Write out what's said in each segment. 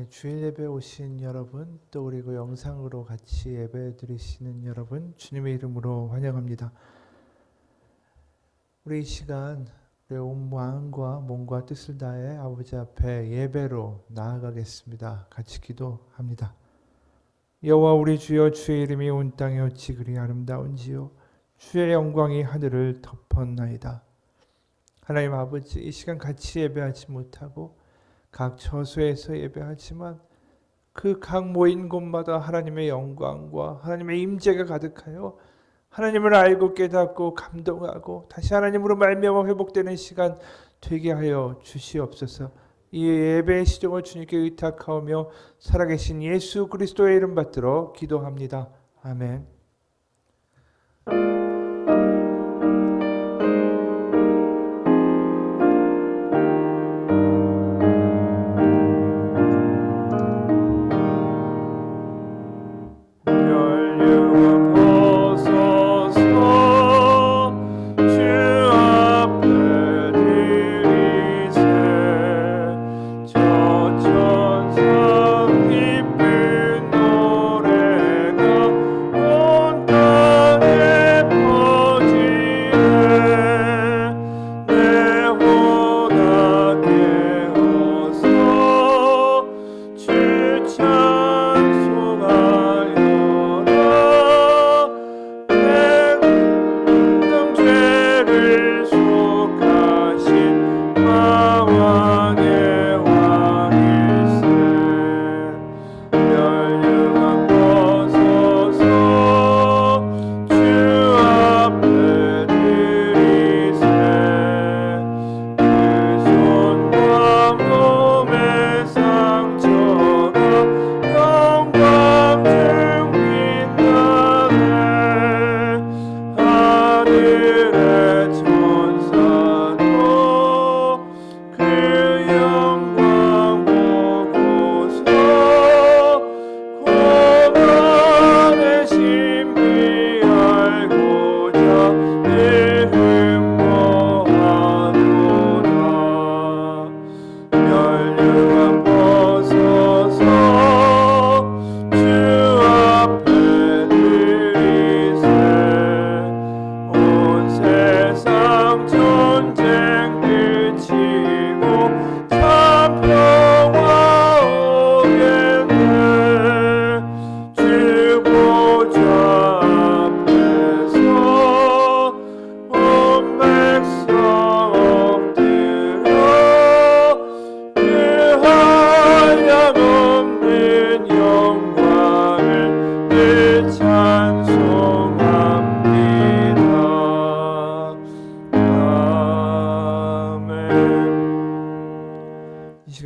주일 예배 오신 여러분, 또 그리고 영상으로 같이 예배 드리시는 여러분, 주님의 이름으로 환영합니다. 우리 이 시간 우리의 온 마음과 몸과 뜻을 다해 아버지 앞에 예배로 나아가겠습니다. 같이 기도합니다. 여호와 우리 주여, 주의 이름이 온 땅에 어찌 그리 아름다운지요, 주의 영광이 하늘을 덮었나이다. 하나님 아버지, 이 시간 같이 예배하지 못하고 각 처소에서 예배하지만 그 각 모인 곳마다 하나님의 영광과 하나님의 임재가 가득하여 하나님을 알고 깨닫고 감동하고 다시 하나님으로 말미암아 회복되는 시간 되게 하여 주시옵소서. 이 예배의 시종을 주님께 의탁하오며 살아계신 예수 그리스도의 이름 받들어 기도합니다. 아멘.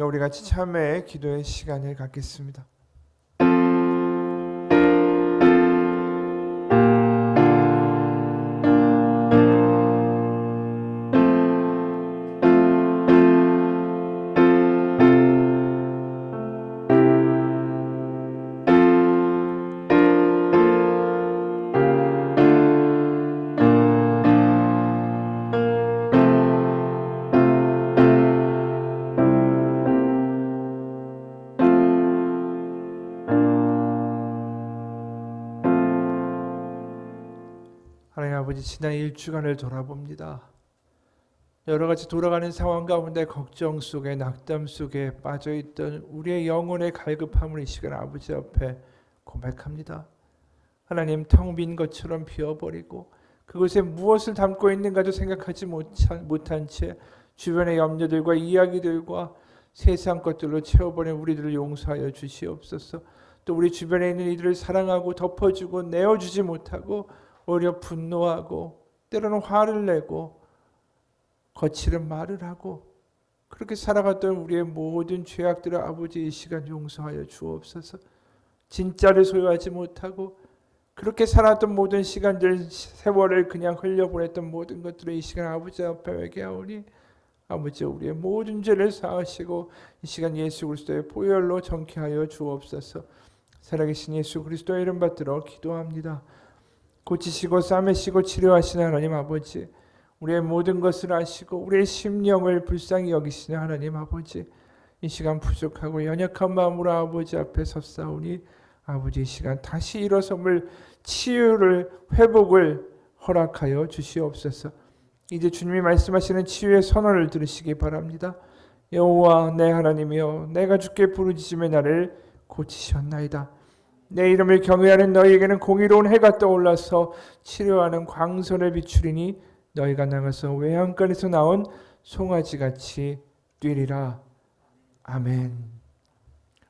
우리 같이 참회의 기도의 시간을 갖겠습니다. 하나님 아버지, 지난 일주간을 돌아봅니다. 여러 가지 돌아가는 상황 가운데 걱정 속에 낙담 속에 빠져있던 우리의 영혼의 갈급함을 이 시간 아버지 앞에 고백합니다. 하나님, 텅 빈 것처럼 비어버리고 그곳에 무엇을 담고 있는가도 생각하지 못한 채 주변의 염려들과 이야기들과 세상 것들로 채워버린 우리들을 용서하여 주시옵소서. 또 우리 주변에 있는 이들을 사랑하고 덮어주고 내어주지 못하고 오히려 분노하고 때로는 화를 내고 거칠은 말을 하고 그렇게 살아갔던 우리의 모든 죄악들을 아버지 이 시간 용서하여 주옵소서. 진짜를 소유하지 못하고 그렇게 살았던 모든 시간들, 세월을 그냥 흘려보냈던 모든 것들을 이 시간 아버지 앞에 회개하오니 아버지, 우리의 모든 죄를 사하시고 이 시간 예수 그리스도의 보혈로 정케하여 주옵소서. 살아계신 예수 그리스도의 이름 받들어 기도합니다. 고치시고 싸매시고 치료하시는 하나님 아버지, 우리의 모든 것을 아시고 우리의 심령을 불쌍히 여기시는 하나님 아버지, 이 시간 부족하고 연약한 마음으로 아버지 앞에 섰사오니 아버지 이 시간 다시 일어섬을 치유를 회복을 허락하여 주시옵소서. 이제 주님이 말씀하시는 치유의 선언을 들으시기 바랍니다. 여호와 내 하나님이여 내가 주께 부르짖음에 나를 고치셨나이다. 내 이름을 경외하는 너희에게는 공의로운 해가 떠올라서 치료하는 광선을 비추리니 너희가 나가서 외양간에서 나온 송아지같이 뛰리라. 아멘.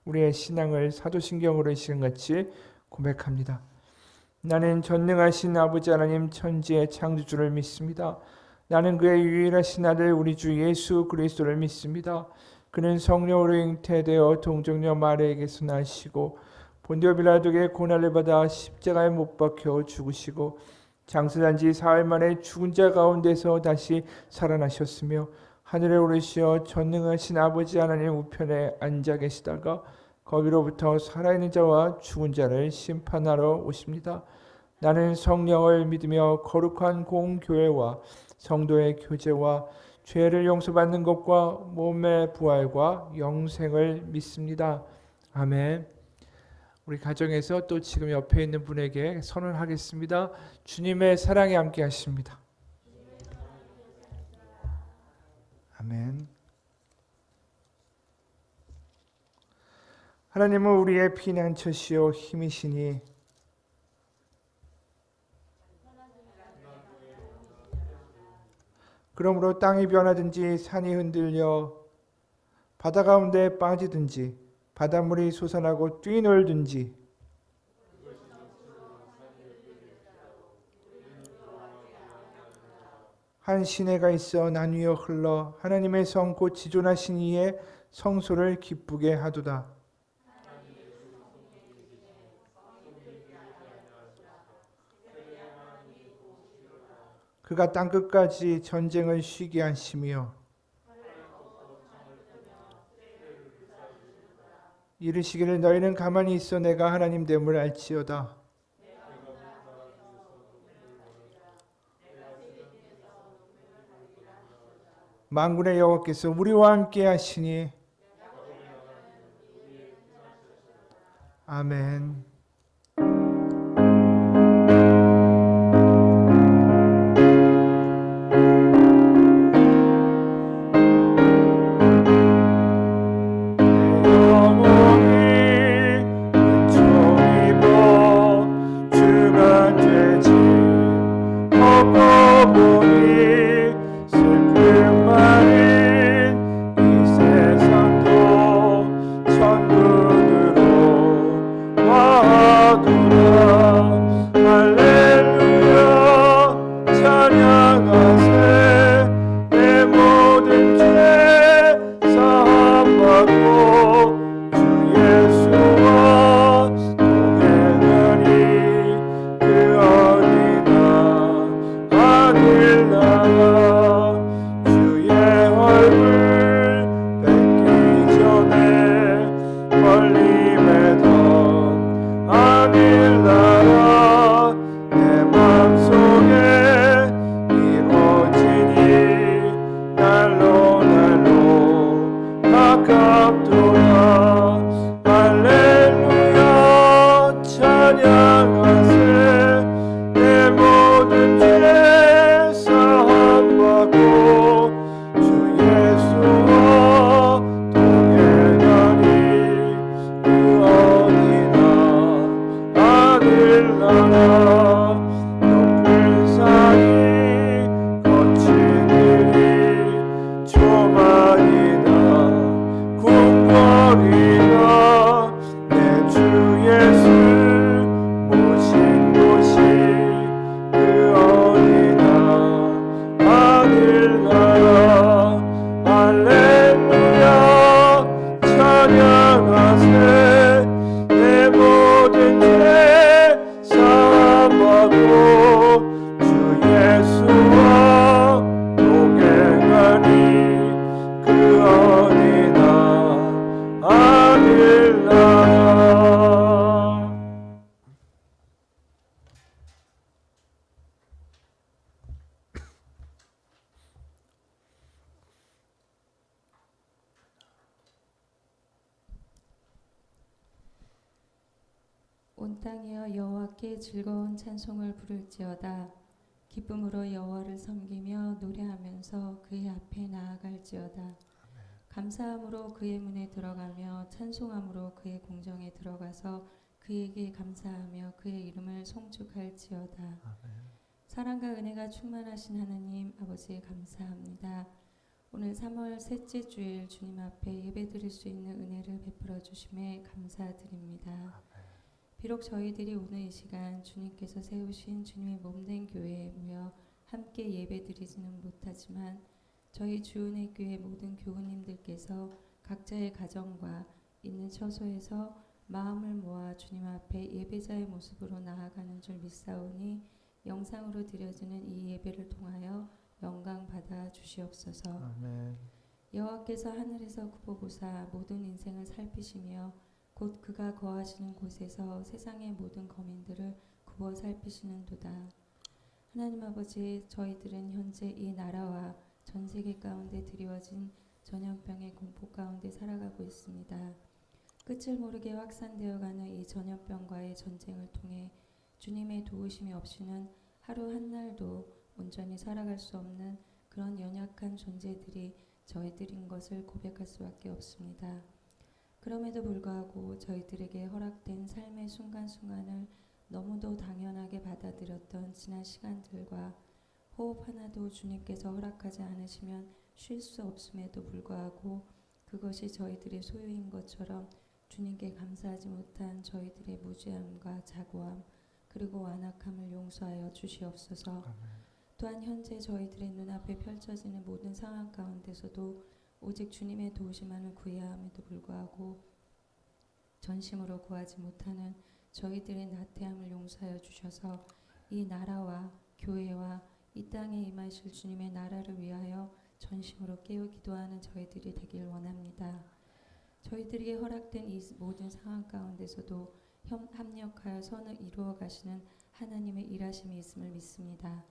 우리의 신앙을 사도신경으로 이 시간같이 고백합니다. 나는 전능하신 아버지 하나님 천지의 창조주를 믿습니다. 나는 그의 유일하신 아들 우리 주 예수 그리스도를 믿습니다. 그는 성령으로 잉태되어 동정녀 마리아에게서 나시고 본디오 빌라도에게 고난을 받아 십자가에 못 박혀 죽으시고 장사된 지 사흘 만에 죽은 자 가운데서 다시 살아나셨으며 하늘에 오르시어 전능하신 아버지 하나님 우편에 앉아 계시다가 거기로부터 살아있는 자와 죽은 자를 심판하러 오십니다. 나는 성령을 믿으며 거룩한 공교회와 성도의 교제와 죄를 용서받는 것과 몸의 부활과 영생을 믿습니다. 아멘. 우리 가정에서 또 지금 옆에 있는 분에게 선언하겠습니다. 주님의 사랑에 함께 하십니다. 아멘. 하나님은 우리의 피난처시요 힘이시니 그러므로 땅이 변하든지 산이 흔들려 바다 가운데 빠지든지 바닷물이 솟아나고 뛰놀든지 한 시내가 있어 나뉘어 흘러 하나님의 성 곧 지존하신 이의 성소를 기쁘게 하도다. 그가 땅끝까지 전쟁을 쉬게 하시며 이르시기를 너희는 가만히 있어 내가 하나님 됨을 알지어다. 만군의 여호와께서 우리와 함께 하시니 아멘. 천군으로 온 땅이여 여호와께 즐거운 찬송을 부를지어다. 기쁨으로 여호와를 섬기며 노래하면서 그의 앞에 나아갈지어다. 감사함으로 그의 문에 들어가며 찬송함으로 그의 궁정에 들어가서 그에게 감사하며 그의 이름을 송축할지어다. 사랑과 은혜가 충만하신 하나님 아버지 감사합니다. 오늘 3월 셋째 주일 주님 앞에 예배드릴 수 있는 은혜를 베풀어 주심에 감사드립니다. 비록 저희들이 오늘 이 시간 주님께서 세우신 주님의 몸된 교회에 모여 함께 예배드리지는 못하지만 저희 주은혜 교회 모든 교우님들께서 각자의 가정과 있는 처소에서 마음을 모아 주님 앞에 예배자의 모습으로 나아가는 줄 믿사오니 영상으로 드려지는 이 예배를 통하여 영광 받아 주시옵소서. 아멘. 여호와께서 하늘에서 굽어보사 모든 인생을 살피시며 곧 그가 거하시는 곳에서 세상의 모든 거민들을 굽어 살피시는도다. 하나님 아버지, 저희들은 현재 이 나라와 전 세계 가운데 드리워진 전염병의 공포 가운데 살아가고 있습니다. 끝을 모르게 확산되어가는 이 전염병과의 전쟁을 통해 주님의 도우심이 없이는 하루 한 날도 온전히 살아갈 수 없는 그런 연약한 존재들이 저희들인 것을 고백할 수밖에 없습니다. 그럼에도 불구하고 저희들에게 허락된 삶의 순간순간을 너무도 당연하게 받아들였던 지난 시간들과 호흡 하나도 주님께서 허락하지 않으시면 쉴 수 없음에도 불구하고 그것이 저희들의 소유인 것처럼 주님께 감사하지 못한 저희들의 무지함과 자고함 그리고 완악함을 용서하여 주시옵소서. 또한 현재 저희들의 눈앞에 펼쳐지는 모든 상황 가운데서도 오직 주님의 도우심만을 구해야 함에도 불구하고 전심으로 구하지 못하는 저희들의 나태함을 용서하여 주셔서 이 나라와 교회와 이 땅에 임하실 주님의 나라를 위하여 전심으로 깨어 기도하는 저희들이 되길 원합니다. 저희들에게 허락된 이 모든 상황 가운데서도 합력하여 선을 이루어 가시는 하나님의 일하심이 있음을 믿습니다.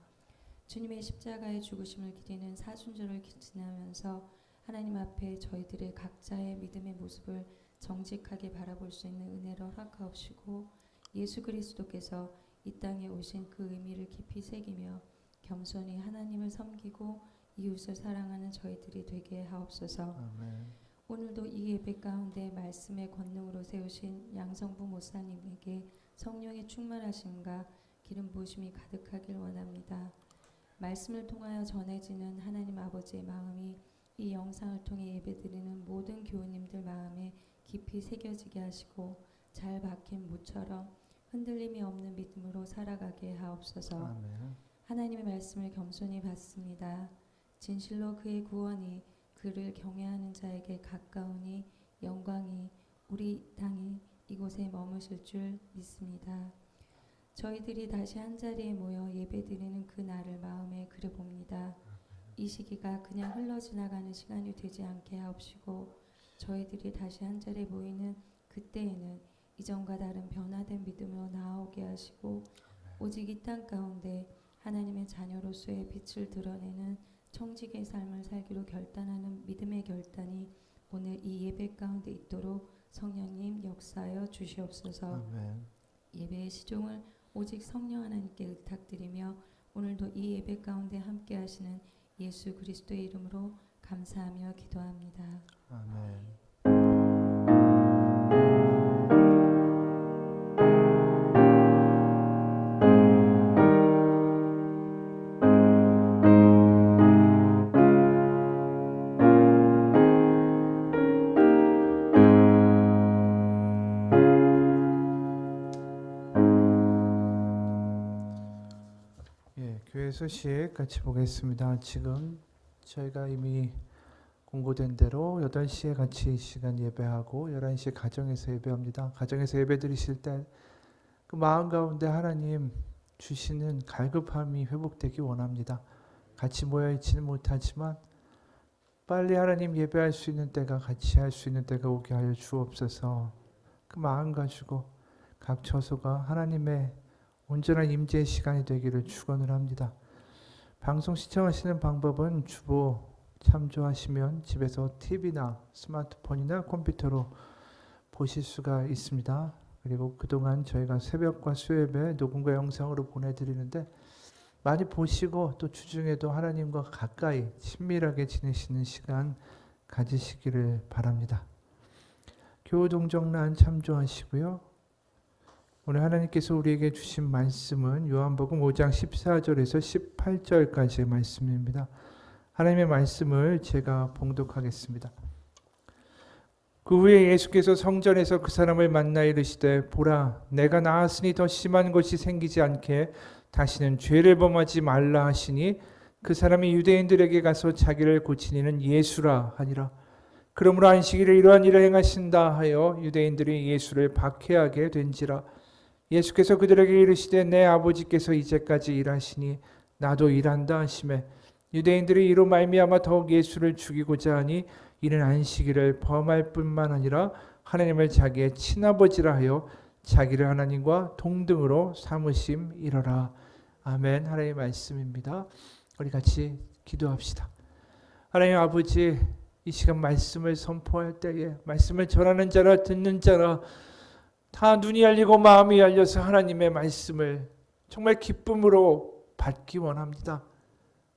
주님의 십자가의 죽으심을 기리는 사순절을 지나면서 하나님 앞에 저희들의 각자의 믿음의 모습을 정직하게 바라볼 수 있는 은혜를 허락하옵시고 예수 그리스도께서 이 땅에 오신 그 의미를 깊이 새기며 겸손히 하나님을 섬기고 이웃을 사랑하는 저희들이 되게 하옵소서. 아멘. 오늘도 이 예배 가운데 말씀의 권능으로 세우신 양성부 목사님에게 성령의 충만하심과 기름 부으심이 가득하길 원합니다. 말씀을 통하여 전해지는 하나님 아버지의 마음이 이 영상을 통해 예배드리는 모든 교우님들 마음에 깊이 새겨지게 하시고 잘 박힌 무처럼 흔들림이 없는 믿음으로 살아가게 하옵소서. 아멘. 하나님의 말씀을 겸손히 받습니다. 진실로 그의 구원이 그를 경외하는 자에게 가까우니 영광이 우리 땅이 이곳에 머무실 줄 믿습니다. 저희들이 다시 한자리에 모여 예배드리는 그 날을 마음에 그려봅니다. 이 시기가 그냥 흘러지나가는 시간이 되지 않게 하옵시고 저희들이 다시 한자리에 모이는 그때에는 이전과 다른 변화된 믿음으로 나아오게 하시고 오직 이 땅 가운데 하나님의 자녀로서의 빛을 드러내는 청직의 삶을 살기로 결단하는 믿음의 결단이 오늘 이 예배 가운데 있도록 성령님 역사하여 주시옵소서. 아멘. 예배의 시종을 오직 성령 하나님께 의탁드리며 오늘도 이 예배 가운데 함께 하시는 예수 그리스도의 이름으로 감사하며 기도합니다. 아멘. 교회 소식 같이 보겠습니다. 지금 저희가 이미 공고된 대로 8시에 같이 이 시간 예배하고 11시에 가정에서 예배합니다. 가정에서 예배 드리실 때 그 마음 가운데 하나님 주시는 갈급함이 회복되기 원합니다. 같이 모여 있지는 못하지만 빨리 하나님 예배할 수 있는 때가 같이 할 수 있는 때가 오게 하여 주옵소서. 그 마음 가지고 각 처소가 하나님의 온전한 임재의 시간이 되기를 축원을 합니다. 방송 시청하시는 방법은 주보 참조하시면 집에서 TV나 스마트폰이나 컴퓨터로 보실 수가 있습니다. 그리고 그동안 저희가 새벽과 수요예배 녹음과 영상으로 보내드리는데 많이 보시고 또 주중에도 하나님과 가까이 친밀하게 지내시는 시간 가지시기를 바랍니다. 교우동정란 참조하시고요. 오늘 하나님께서 우리에게 주신 말씀은 요한복음 5장 14절에서 18절까지의 말씀입니다. 하나님의 말씀을 제가 봉독하겠습니다. 그 후에 예수께서 성전에서 그 사람을 만나 이르시되 보라 내가 나았으니 더 심한 것이 생기지 않게 다시는 죄를 범하지 말라 하시니 그 사람이 유대인들에게 가서 자기를 고치니는 예수라 하니라. 그러므로 안식일에 이러한 일을 행하신다 하여 유대인들이 예수를 박해하게 된지라. 예수께서 그들에게 이르시되 내 아버지께서 이제까지 일하시니 나도 일한다 하시매 유대인들이 이로 말미암아 더욱 예수를 죽이고자 하니 이는 안식일을 범할 뿐만 아니라 하나님을 자기의 친아버지라 하여 자기를 하나님과 동등으로 삼으심이로라. 아멘. 하나님의 말씀입니다. 우리 같이 기도합시다. 하나님 아버지, 이 시간 말씀을 선포할 때에 말씀을 전하는 자라 듣는 자라 다 눈이 열리고 마음이 열려서 하나님의 말씀을 정말 기쁨으로 받기 원합니다.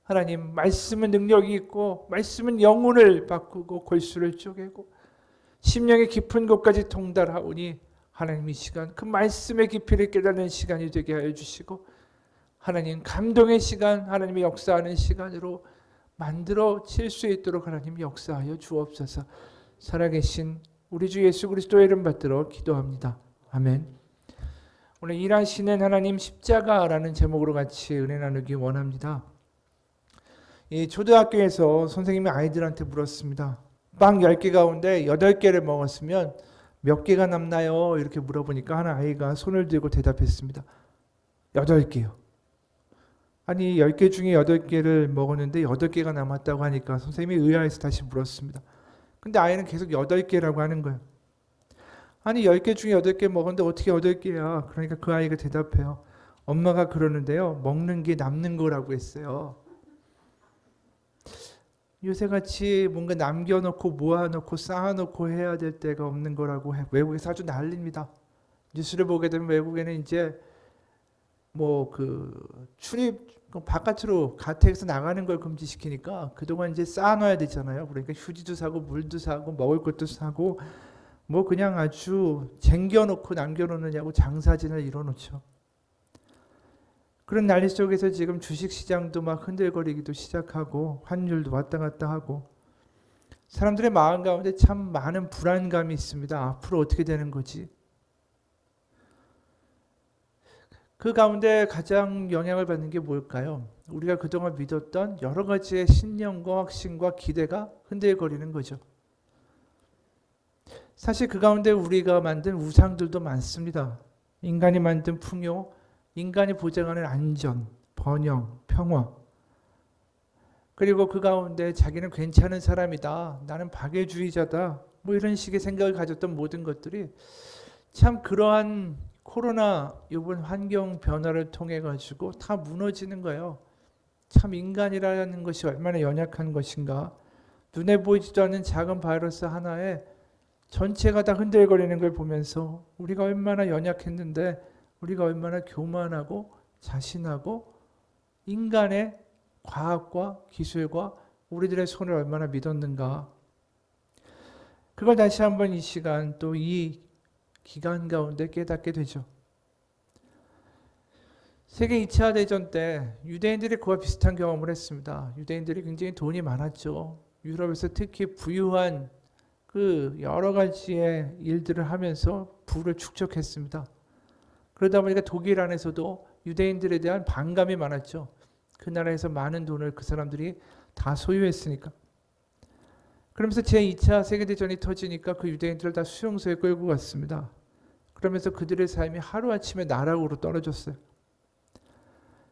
하나님, 말씀은 능력이 있고 말씀은 영혼을 바꾸고 골수를 쪼개고 심령의 깊은 곳까지 통달하오니 하나님 이 시간 그 말씀의 깊이를 깨닫는 시간이 되게 하여 주시고 하나님 감동의 시간, 하나님의 역사하는 시간으로 만들어질 수 있도록 하나님 역사하여 주옵소서. 살아계신 우리 주 예수 그리스도의 이름 받들어 기도합니다. 아멘. 오늘 일하시는 하나님 십자가라는 제목으로 같이 은혜 나누기 원합니다. 이 초등학교에서 선생님이 아이들한테 물었습니다. 빵 10개 가운데 8개를 먹었으면 몇 개가 남나요? 이렇게 물어보니까 한 아이가 손을 들고 대답했습니다. 8개요. 아니 10개 중에 8개를 먹었는데 8개가 남았다고 하니까 선생님이 의아해서 다시 물었습니다. 근데 아이는 계속 8개라고 하는 거예요. 아니 10개 중에 8개 먹었는데 어떻게 8개야? 그러니까 그 아이가 대답해요. 엄마가 그러는데요. 먹는 게 남는 거라고 했어요. 요새같이 뭔가 남겨놓고 모아놓고 쌓아놓고 해야 될 때가 없는 거라고 외국에서 아주 난립니다. 뉴스를 보게 되면 외국에는 이제 뭐 출입 바깥으로 가택에서 나가는 걸 금지시키니까 그동안 이제 쌓아놔야 되잖아요. 그러니까 휴지도 사고 물도 사고 먹을 것도 사고 뭐 그냥 아주 쟁겨놓고 남겨놓느냐고 장사진을 이뤄놓죠. 그런 난리 속에서 지금 주식시장도 막 흔들거리기도 시작하고 환율도 왔다 갔다 하고 사람들의 마음 가운데 참 많은 불안감이 있습니다. 앞으로 어떻게 되는 거지? 그 가운데 가장 영향을 받는 게 뭘까요? 우리가 그동안 믿었던 여러 가지의 신념과 확신과 기대가 흔들거리는 거죠. 사실 그 가운데 우리가 만든 우상들도 많습니다. 인간이 만든 풍요, 인간이 보장하는 안전, 번영, 평화. 그리고 그 가운데 자기는 괜찮은 사람이다. 나는 박애주의자다. 뭐 이런 식의 생각을 가졌던 모든 것들이 참 그러한 코로나 이번 환경 변화를 통해 가지고 다 무너지는 거예요. 참 인간이라는 것이 얼마나 연약한 것인가. 눈에 보이지도 않는 작은 바이러스 하나에 전체가 다 흔들거리는 걸 보면서 우리가 얼마나 연약했는데 우리가 얼마나 교만하고 자신하고 인간의 과학과 기술과 우리들의 손을 얼마나 믿었는가. 그걸 다시 한번 이 시간 또 이 기간 가운데 깨닫게 되죠. 세계 2차 대전 때 유대인들이 그와 비슷한 경험을 했습니다. 유대인들이 굉장히 돈이 많았죠. 유럽에서 특히 부유한 그 여러 가지의 일들을 하면서 부를 축적했습니다. 그러다 보니까 독일 안에서도 유대인들에 대한 반감이 많았죠. 그 나라에서 많은 돈을 그 사람들이 다 소유했으니까. 그러면서 제2차 세계대전이 터지니까 그 유대인들을 다 수용소에 끌고 갔습니다. 그러면서 그들의 삶이 하루아침에 나락으로 떨어졌어요.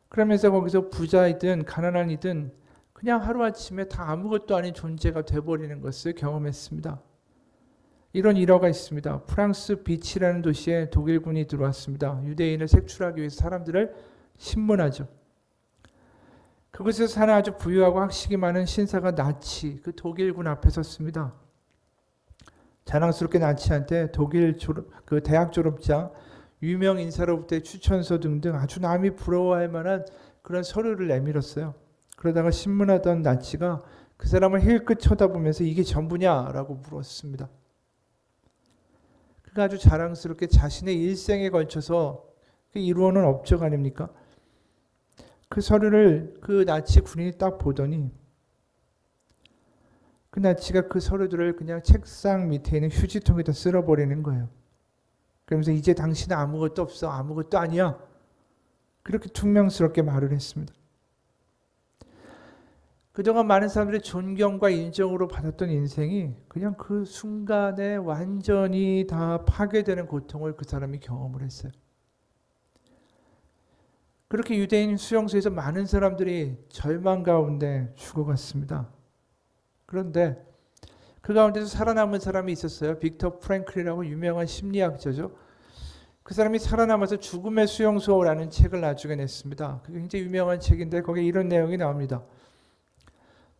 그러면서 거기서 부자이든 가난한이든 그냥 하루아침에 다 아무것도 아닌 존재가 돼버리는 것을 경험했습니다. 이런 일화가 있습니다. 프랑스 비치라는 도시에 독일군이 들어왔습니다. 유대인을 색출하기 위해서 사람들을 신문하죠. 그곳에서 사는 아주 부유하고 학식이 많은 신사가 나치 그 독일군 앞에 섰습니다. 자랑스럽게 나치한테 독일 그 대학 졸업장, 유명 인사로부터의 추천서 등등 아주 남이 부러워할 만한 그런 서류를 내밀었어요. 그러다가 신문하던 나치가 그 사람을 힐끗 쳐다보면서 이게 전부냐라고 물었습니다. 그가 아주 자랑스럽게 자신의 일생에 걸쳐서 이루어놓은 업적 아닙니까? 그 서류를 그 나치 군인이 딱 보더니 그 나치가 그 서류들을 그냥 책상 밑에 있는 휴지통에다 쓸어버리는 거예요. 그러면서 이제 당신은 아무것도 없어. 아무것도 아니야. 그렇게 퉁명스럽게 말을 했습니다. 그동안 많은 사람들이 존경과 인정으로 받았던 인생이 그냥 그 순간에 완전히 다 파괴되는 고통을 그 사람이 경험을 했어요. 그렇게 유대인 수용소에서 많은 사람들이 절망 가운데 죽어갔습니다. 그런데 그 가운데서 살아남은 사람이 있었어요. 빅터 프랭클이라고 유명한 심리학자죠. 그 사람이 살아남아서 죽음의 수용소라는 책을 나중에 냈습니다. 그게 굉장히 유명한 책인데 거기에 이런 내용이 나옵니다.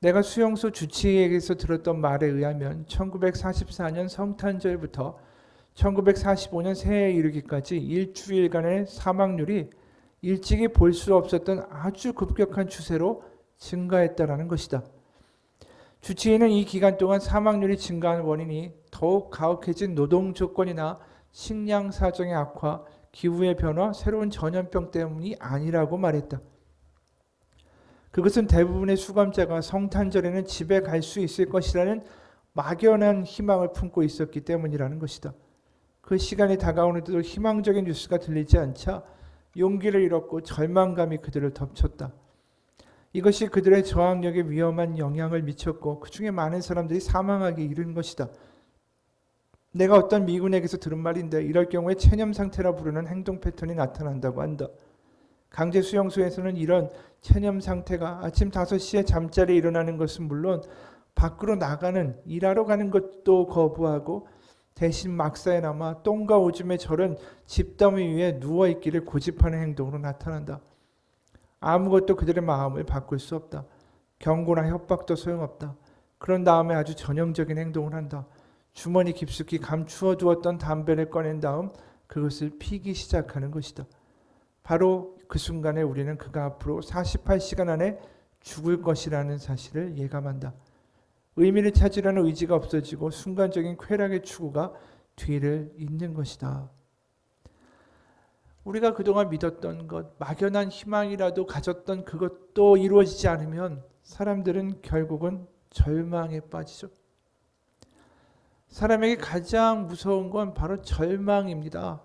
내가 수용소 주치의에게서 들었던 말에 의하면 1944년 성탄절부터 1945년 새해에 이르기까지 일주일간의 사망률이 일찍이 볼 수 없었던 아주 급격한 추세로 증가했다라는 것이다. 주치의는 이 기간 동안 사망률이 증가한 원인이 더욱 가혹해진 노동 조건이나 식량 사정의 악화, 기후의 변화, 새로운 전염병 때문이 아니라고 말했다. 그것은 대부분의 수감자가 성탄절에는 집에 갈 수 있을 것이라는 막연한 희망을 품고 있었기 때문이라는 것이다. 그 시간이 다가오는데도 희망적인 뉴스가 들리지 않자 용기를 잃었고 절망감이 그들을 덮쳤다. 이것이 그들의 저항력에 위험한 영향을 미쳤고 그 중에 많은 사람들이 사망하기 이른 것이다. 내가 어떤 미군에게서 들은 말인데 이럴 경우에 체념 상태라 부르는 행동 패턴이 나타난다고 한다. 강제 수용소에서는 이런 체념 상태가 아침 5시에 잠자리에 일어나는 것은 물론 밖으로 나가는 일하러 가는 것도 거부하고 대신 막사에 남아 똥과 오줌에 절은 집더미 위에 누워있기를 고집하는 행동으로 나타난다. 아무것도 그들의 마음을 바꿀 수 없다. 경고나 협박도 소용없다. 그런 다음에 아주 전형적인 행동을 한다. 주머니 깊숙이 감추어 두었던 담배를 꺼낸 다음 그것을 피기 시작하는 것이다. 바로 그 순간에 우리는 그가 앞으로 48시간 안에 죽을 것이라는 사실을 예감한다. 의미를 찾으려는 의지가 없어지고 순간적인 쾌락의 추구가 뒤를 잇는 것이다. 우리가 그동안 믿었던 것, 막연한 희망이라도 가졌던 그것도 이루어지지 않으면 사람들은 결국은 절망에 빠지죠. 사람에게 가장 무서운 건 바로 절망입니다.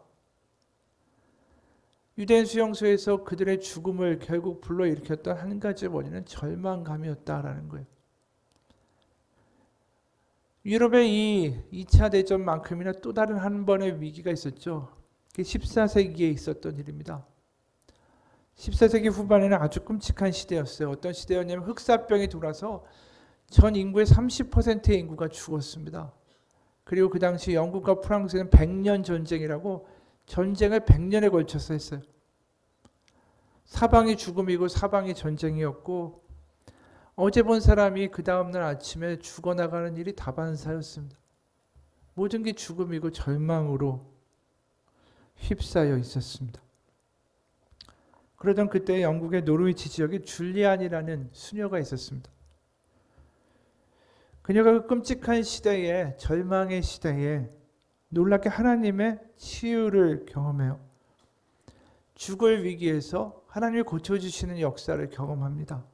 유대인 수용소에서 그들의 죽음을 결국 불러일으켰던 한 가지 원인은 절망감이었다라는 거예요. 유럽의 이 2차 대전만큼이나 또 다른 한 번의 위기가 있었죠. 그게 14세기에 있었던 일입니다. 14세기 후반에는 아주 끔찍한 시대였어요. 어떤 시대였냐면 흑사병이 돌아서 전 인구의 30%의 인구가 죽었습니다. 그리고 그 당시 영국과 프랑스는 100년 전쟁이라고 전쟁을 100년에 걸쳐서 했어요. 사방이 죽음이고 사방이 전쟁이었고 어제 본 사람이 그 다음날 아침에 죽어나가는 일이 다반사였습니다. 모든 게 죽음이고 절망으로 휩싸여 있었습니다. 그러던 그때 영국의 노르위치 지역에 줄리안이라는 수녀가 있었습니다. 그녀가 그 끔찍한 시대에, 절망의 시대에 놀랍게 하나님의 치유를 경험해요. 죽을 위기에서 하나님이 고쳐주시는 역사를 경험합니다.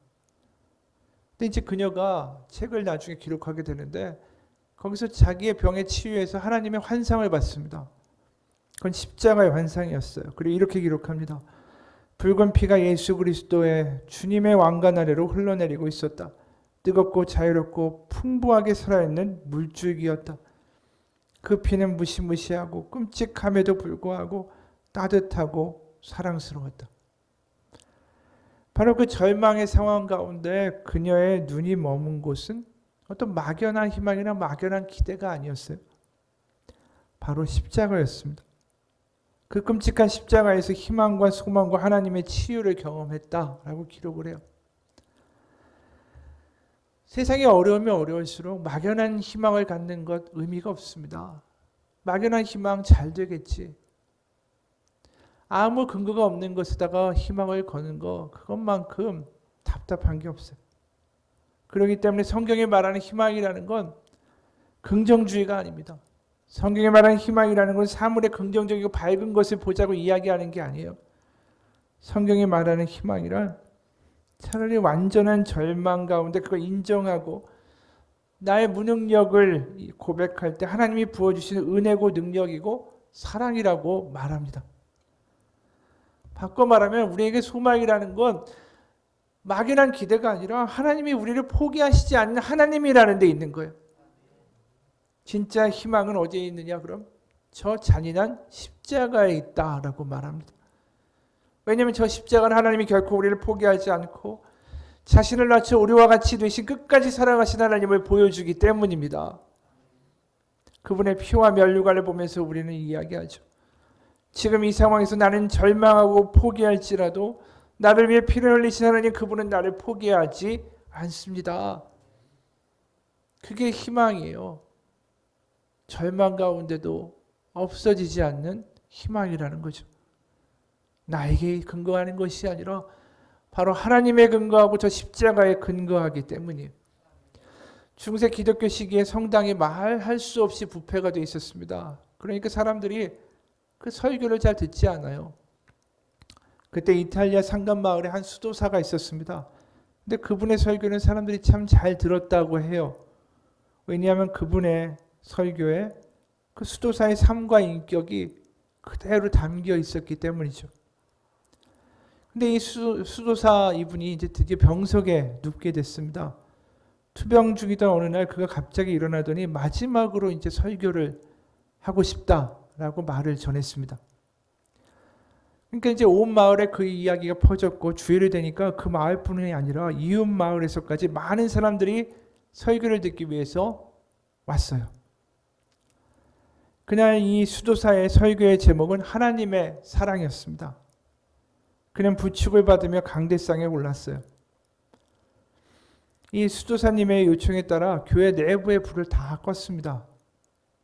근데 이제 그녀가 책을 나중에 기록하게 되는데 거기서 자기의 병의 치유에서 하나님의 환상을 받습니다. 그건 십자가의 환상이었어요. 그리고 이렇게 기록합니다. 붉은 피가 예수 그리스도의 주님의 왕관 아래로 흘러내리고 있었다. 뜨겁고 자유롭고 풍부하게 살아있는 물줄기였다. 그 피는 무시무시하고 끔찍함에도 불구하고 따뜻하고 사랑스러웠다. 바로 그 절망의 상황 가운데 그녀의 눈이 머문 곳은 어떤 막연한 희망이나 막연한 기대가 아니었어요. 바로 십자가였습니다. 그 끔찍한 십자가에서 희망과 소망과 하나님의 치유를 경험했다라고 기록을 해요. 세상이 어려우면 어려울수록 막연한 희망을 갖는 것 의미가 없습니다. 막연한 희망 잘 되겠지. 아무 근거가 없는 것에다가 희망을 거는 거 그것만큼 답답한 게 없어요. 그렇기 때문에 성경이 말하는 희망이라는 건 긍정주의가 아닙니다. 성경이 말하는 희망이라는 건 사물의 긍정적이고 밝은 것을 보자고 이야기하는 게 아니에요. 성경이 말하는 희망이란 차라리 완전한 절망 가운데 그걸 인정하고 나의 무능력을 고백할 때 하나님이 부어주시는 은혜고 능력이고 사랑이라고 말합니다. 바꿔 말하면 우리에게 소망이라는 건 막연한 기대가 아니라 하나님이 우리를 포기하시지 않는 하나님이라는 데 있는 거예요. 진짜 희망은 어디에 있느냐 그럼? 저 잔인한 십자가에 있다라고 말합니다. 왜냐하면 저 십자가는 하나님이 결코 우리를 포기하지 않고 자신을 낮춰 우리와 같이 되신 끝까지 사랑하신 하나님을 보여주기 때문입니다. 그분의 피와 면류관을 보면서 우리는 이야기하죠. 지금 이 상황에서 나는 절망하고 포기할지라도 나를 위해 피를 흘리신 하나님 그분은 나를 포기하지 않습니다. 그게 희망이에요. 절망 가운데도 없어지지 않는 희망이라는 거죠. 나에게 근거하는 것이 아니라 바로 하나님에 근거하고 저 십자가에 근거하기 때문이에요. 중세 기독교 시기에 성당이 말할 수 없이 부패가 되어 있었습니다. 그러니까 사람들이 그 설교를 잘 듣지 않아요. 그때 이탈리아 산간마을에 한 수도사가 있었습니다. 근데 그분의 설교는 사람들이 참 잘 들었다고 해요. 왜냐하면 그분의 설교에 그 수도사의 삶과 인격이 그대로 담겨 있었기 때문이죠. 근데 이 수도사 이분이 이제 드디어 병석에 눕게 됐습니다. 투병 중이던 어느 날 그가 갑자기 일어나더니 마지막으로 이제 설교를 하고 싶다라고 말을 전했습니다. 그러니까 이제 온 마을에 그 이야기가 퍼졌고 주일이 되니까 그 마을뿐이 아니라 이웃 마을에서까지 많은 사람들이 설교를 듣기 위해서 왔어요. 그날 이 수도사의 설교의 제목은 하나님의 사랑이었습니다. 그는 부축을 받으며 강대상에 올랐어요. 이 수도사님의 요청에 따라 교회 내부의 불을 다 껐습니다.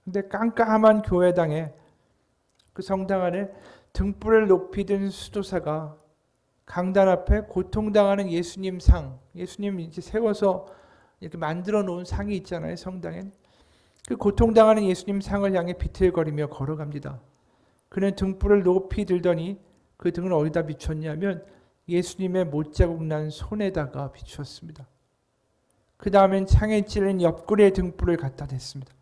근데 깜깜한 교회당에 그 성당 안에 등불을 높이 든 수도사가 강단 앞에 고통당하는 예수님 상, 예수님 이제 세워서 이렇게 만들어 놓은 상이 있잖아요, 성당엔. 그 고통당하는 예수님 상을 향해 비틀거리며 걸어갑니다. 그는 등불을 높이 들더니 그 등을 어디다 비췄냐면 예수님의 못자국 난 손에다가 비추었습니다. 그 다음엔 창에 찔린 옆구리에 등불을 갖다 댔습니다.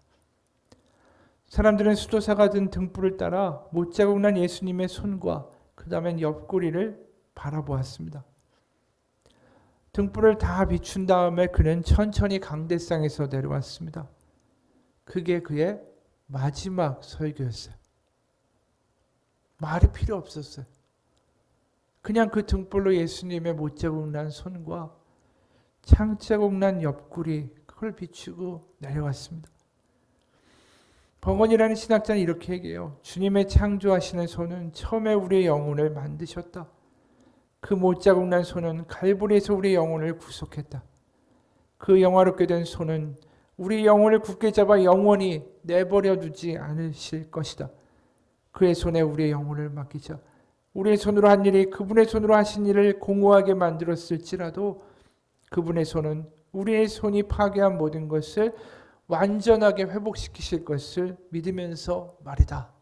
사람들은 수도사가 든 등불을 따라 못자국 난 예수님의 손과 그 다음엔 옆구리를 바라보았습니다. 등불을 다 비춘 다음에 그는 천천히 강대상에서 내려왔습니다. 그게 그의 마지막 설교였어요. 말이 필요 없었어요. 그냥 그 등불로 예수님의 못자국 난 손과 창자국 난 옆구리 그걸 비추고 내려왔습니다. 버건이라는 신학자는 이렇게 얘기해요. 주님의 창조하시는 손은 처음에 우리의 영혼을 만드셨다. 그 못자국 난 손은 갈보리에서 우리의 영혼을 구속했다. 그 영화롭게 된 손은 우리 영혼을 굳게 잡아 영원히 내버려 두지 않으실 것이다. 그의 손에 우리의 영혼을 맡기자. 우리의 손으로 한 일이 그분의 손으로 하신 일을 공허하게 만들었을지라도 그분의 손은 우리의 손이 파괴한 모든 것을 완전하게 회복시키실 것을 믿으면서 말이다.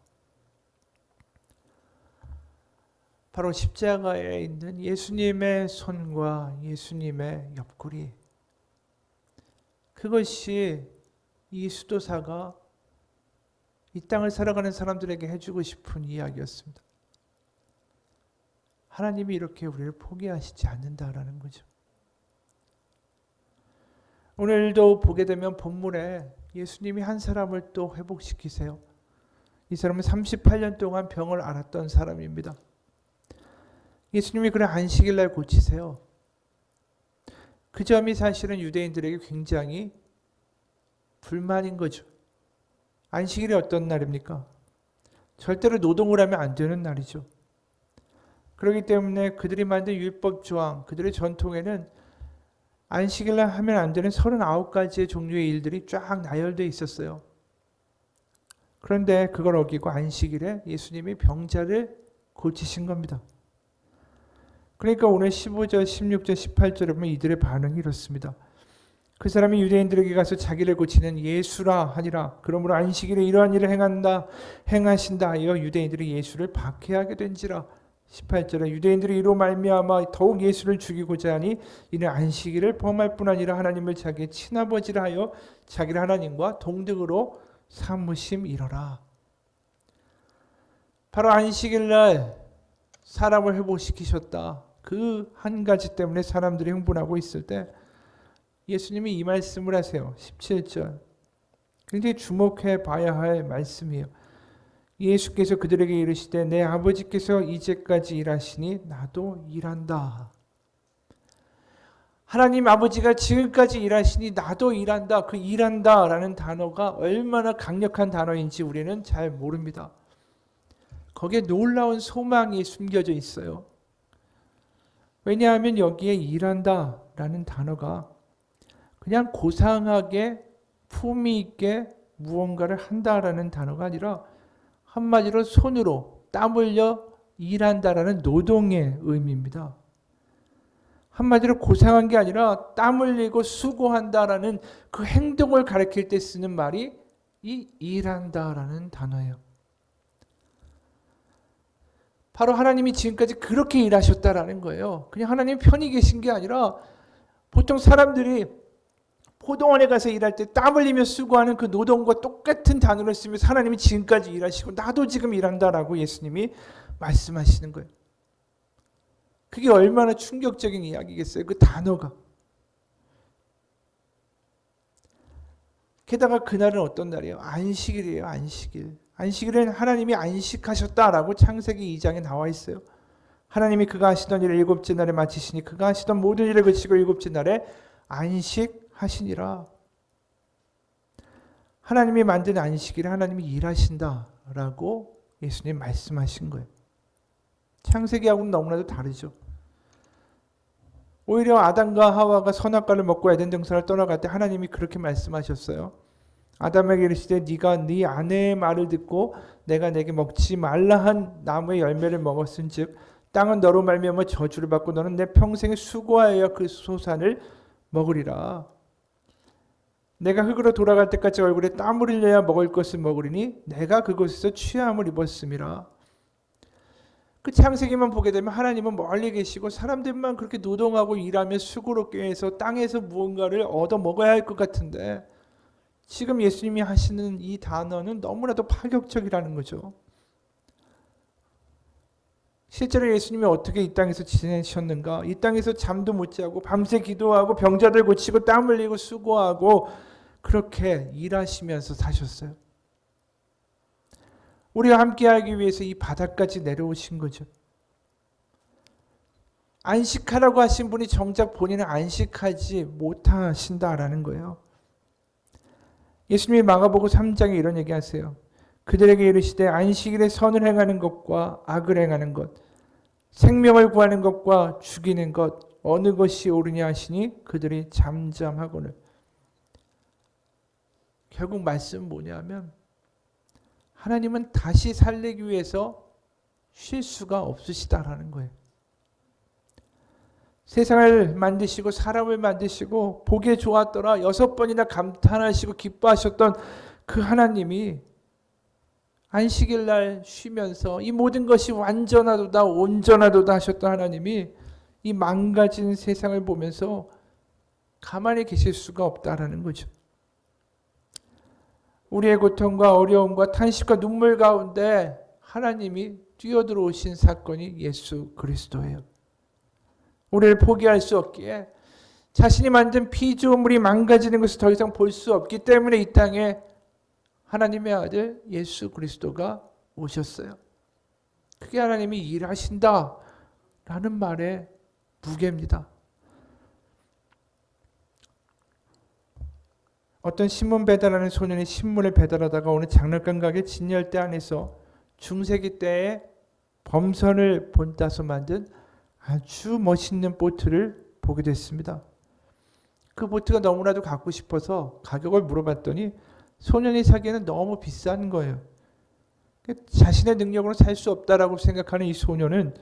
바로 십자가에 있는 예수님의 손과 예수님의 옆구리, 그것이 이 수도사가 이 땅을 살아가는 사람들에게 해주고 싶은 이야기였습니다. 하나님이 이렇게 우리를 포기하시지 않는다라는 거죠. 오늘도 보게 되면 본문에 예수님이 한 사람을 또 회복시키세요. 이 사람은 38년 동안 병을 앓았던 사람입니다. 예수님이 그를 안식일 날 고치세요. 그 점이 사실은 유대인들에게 굉장히 불만인 거죠. 안식일이 어떤 날입니까? 절대로 노동을 하면 안 되는 날이죠. 그렇기 때문에 그들이 만든 율법 조항, 그들의 전통에는 안식일날 하면 안 되는 39가지의 종류의 일들이 쫙 나열되어 있었어요. 그런데 그걸 어기고 안식일에 예수님이 병자를 고치신 겁니다. 그러니까 오늘 15절, 16절, 18절에 보면 이들의 반응이 이렇습니다. 그 사람이 유대인들에게 가서 자기를 고치는 예수라 하니라. 그러므로 안식일에 이러한 일을 행하신다 하여 유대인들이 예수를 박해하게 된지라. 18절에 유대인들이 이로 말미암아 더욱 예수를 죽이고자 하니 이는 안식일을 범할 뿐 아니라 하나님을 자기의 친아버지라 하여 자기를 하나님과 동등으로 삼으심이로라. 바로 안식일날 사람을 회복시키셨다. 그 한 가지 때문에 사람들이 흥분하고 있을 때 예수님이 이 말씀을 하세요. 17절. 굉장히 주목해 봐야 할 말씀이에요. 예수께서 그들에게 이르시되 내 아버지께서 이제까지 일하시니 나도 일한다. 하나님 아버지가 지금까지 일하시니 나도 일한다. 그 일한다라는 단어가 얼마나 강력한 단어인지 우리는 잘 모릅니다. 거기에 놀라운 소망이 숨겨져 있어요. 왜냐하면 여기에 일한다라는 단어가 그냥 고상하게 품위 있게 무언가를 한다라는 단어가 아니라 한마디로 손으로 땀 흘려 일한다라는 노동의 의미입니다. 한마디로 고상한 게 아니라 땀 흘리고 수고한다라는 그 행동을 가리킬 때 쓰는 말이 이 일한다라는 단어예요. 바로 하나님이 지금까지 그렇게 일하셨다라는 거예요. 그냥 하나님 편히 계신 게 아니라 보통 사람들이 포동원에 가서 일할 때 땀 흘리며 수고하는 그 노동과 똑같은 단어를 쓰면서 하나님이 지금까지 일하시고 나도 지금 일한다라고 예수님이 말씀하시는 거예요. 그게 얼마나 충격적인 이야기겠어요. 그 단어가. 게다가 그날은 어떤 날이에요? 안식일이에요. 안식일. 안식일은 하나님이 안식하셨다라고 창세기 2장에 나와 있어요. 하나님이 그가 하시던 일을 일곱째 날에 마치시니 그가 하시던 모든 일을 그치고 일곱째 날에 안식하시니라. 하나님이 만든 안식일에 하나님이 일하신다라고 예수님 말씀하신 거예요. 창세기하고는 너무나도 다르죠. 오히려 아담과 하와가 선악과를 먹고 에덴 동산을 떠나갈 때 하나님이 그렇게 말씀하셨어요. 아담에게 이르시되 네가 네 아내의 말을 듣고 내가 내게 먹지 말라 한 나무의 열매를 먹었은즉 땅은 너로 말미암아 저주를 받고 너는 내 평생에 수고하여 그 소산을 먹으리라. 내가 흙으로 돌아갈 때까지 얼굴에 땀을 흘려야 먹을 것을 먹으리니 내가 그곳에서 취함을 입었음이라. 그 창세기만 보게 되면 하나님은 멀리 계시고 사람들만 그렇게 노동하고 일하며 수고롭게 해서 땅에서 무언가를 얻어 먹어야 할 것 같은데 지금 예수님이 하시는 이 단어는 너무나도 파격적이라는 거죠. 실제로 예수님이 어떻게 이 땅에서 지내셨는가? 이 땅에서 잠도 못 자고 밤새 기도하고 병자들 고치고 땀 흘리고 수고하고 그렇게 일하시면서 사셨어요. 우리와 함께하기 위해서 이 바닥까지 내려오신 거죠. 안식하라고 하신 분이 정작 본인은 안식하지 못하신다라는 거예요. 예수님이 마가복음 3장에 이런 얘기하세요. 그들에게 이르시되 안식일에 선을 행하는 것과 악을 행하는 것, 생명을 구하는 것과 죽이는 것 어느 것이 옳으냐 하시니 그들이 잠잠하거늘. 결국 말씀은 뭐냐면 하나님은 다시 살리기 위해서 쉴 수가 없으시다라는 거예요. 세상을 만드시고 사람을 만드시고 보기에 좋았더라 6번이나 감탄하시고 기뻐하셨던 그 하나님이 안식일 날 쉬면서 이 모든 것이 완전하도다 온전하도다 하셨던 하나님이 이 망가진 세상을 보면서 가만히 계실 수가 없다라는 거죠. 우리의 고통과 어려움과 탄식과 눈물 가운데 하나님이 뛰어들어오신 사건이 예수 그리스도예요. 우리를 포기할 수 없기에 자신이 만든 피조물이 망가지는 것을 더 이상 볼 수 없기 때문에 이 땅에 하나님의 아들 예수 그리스도가 오셨어요. 그게 하나님이 일하신다라는 말의 무게입니다. 어떤 신문 배달하는 소년이 신문을 배달하다가 어느 장난감 가게 진열대 안에서 중세기 때의 범선을 본따서 만든 아주 멋있는 보트를 보게 됐습니다. 그 보트가 너무나도 갖고 싶어서 가격을 물어봤더니 소년이 사기에는 너무 비싼 거예요. 자신의 능력으로 살 수 없다라고 생각하는 이 소년은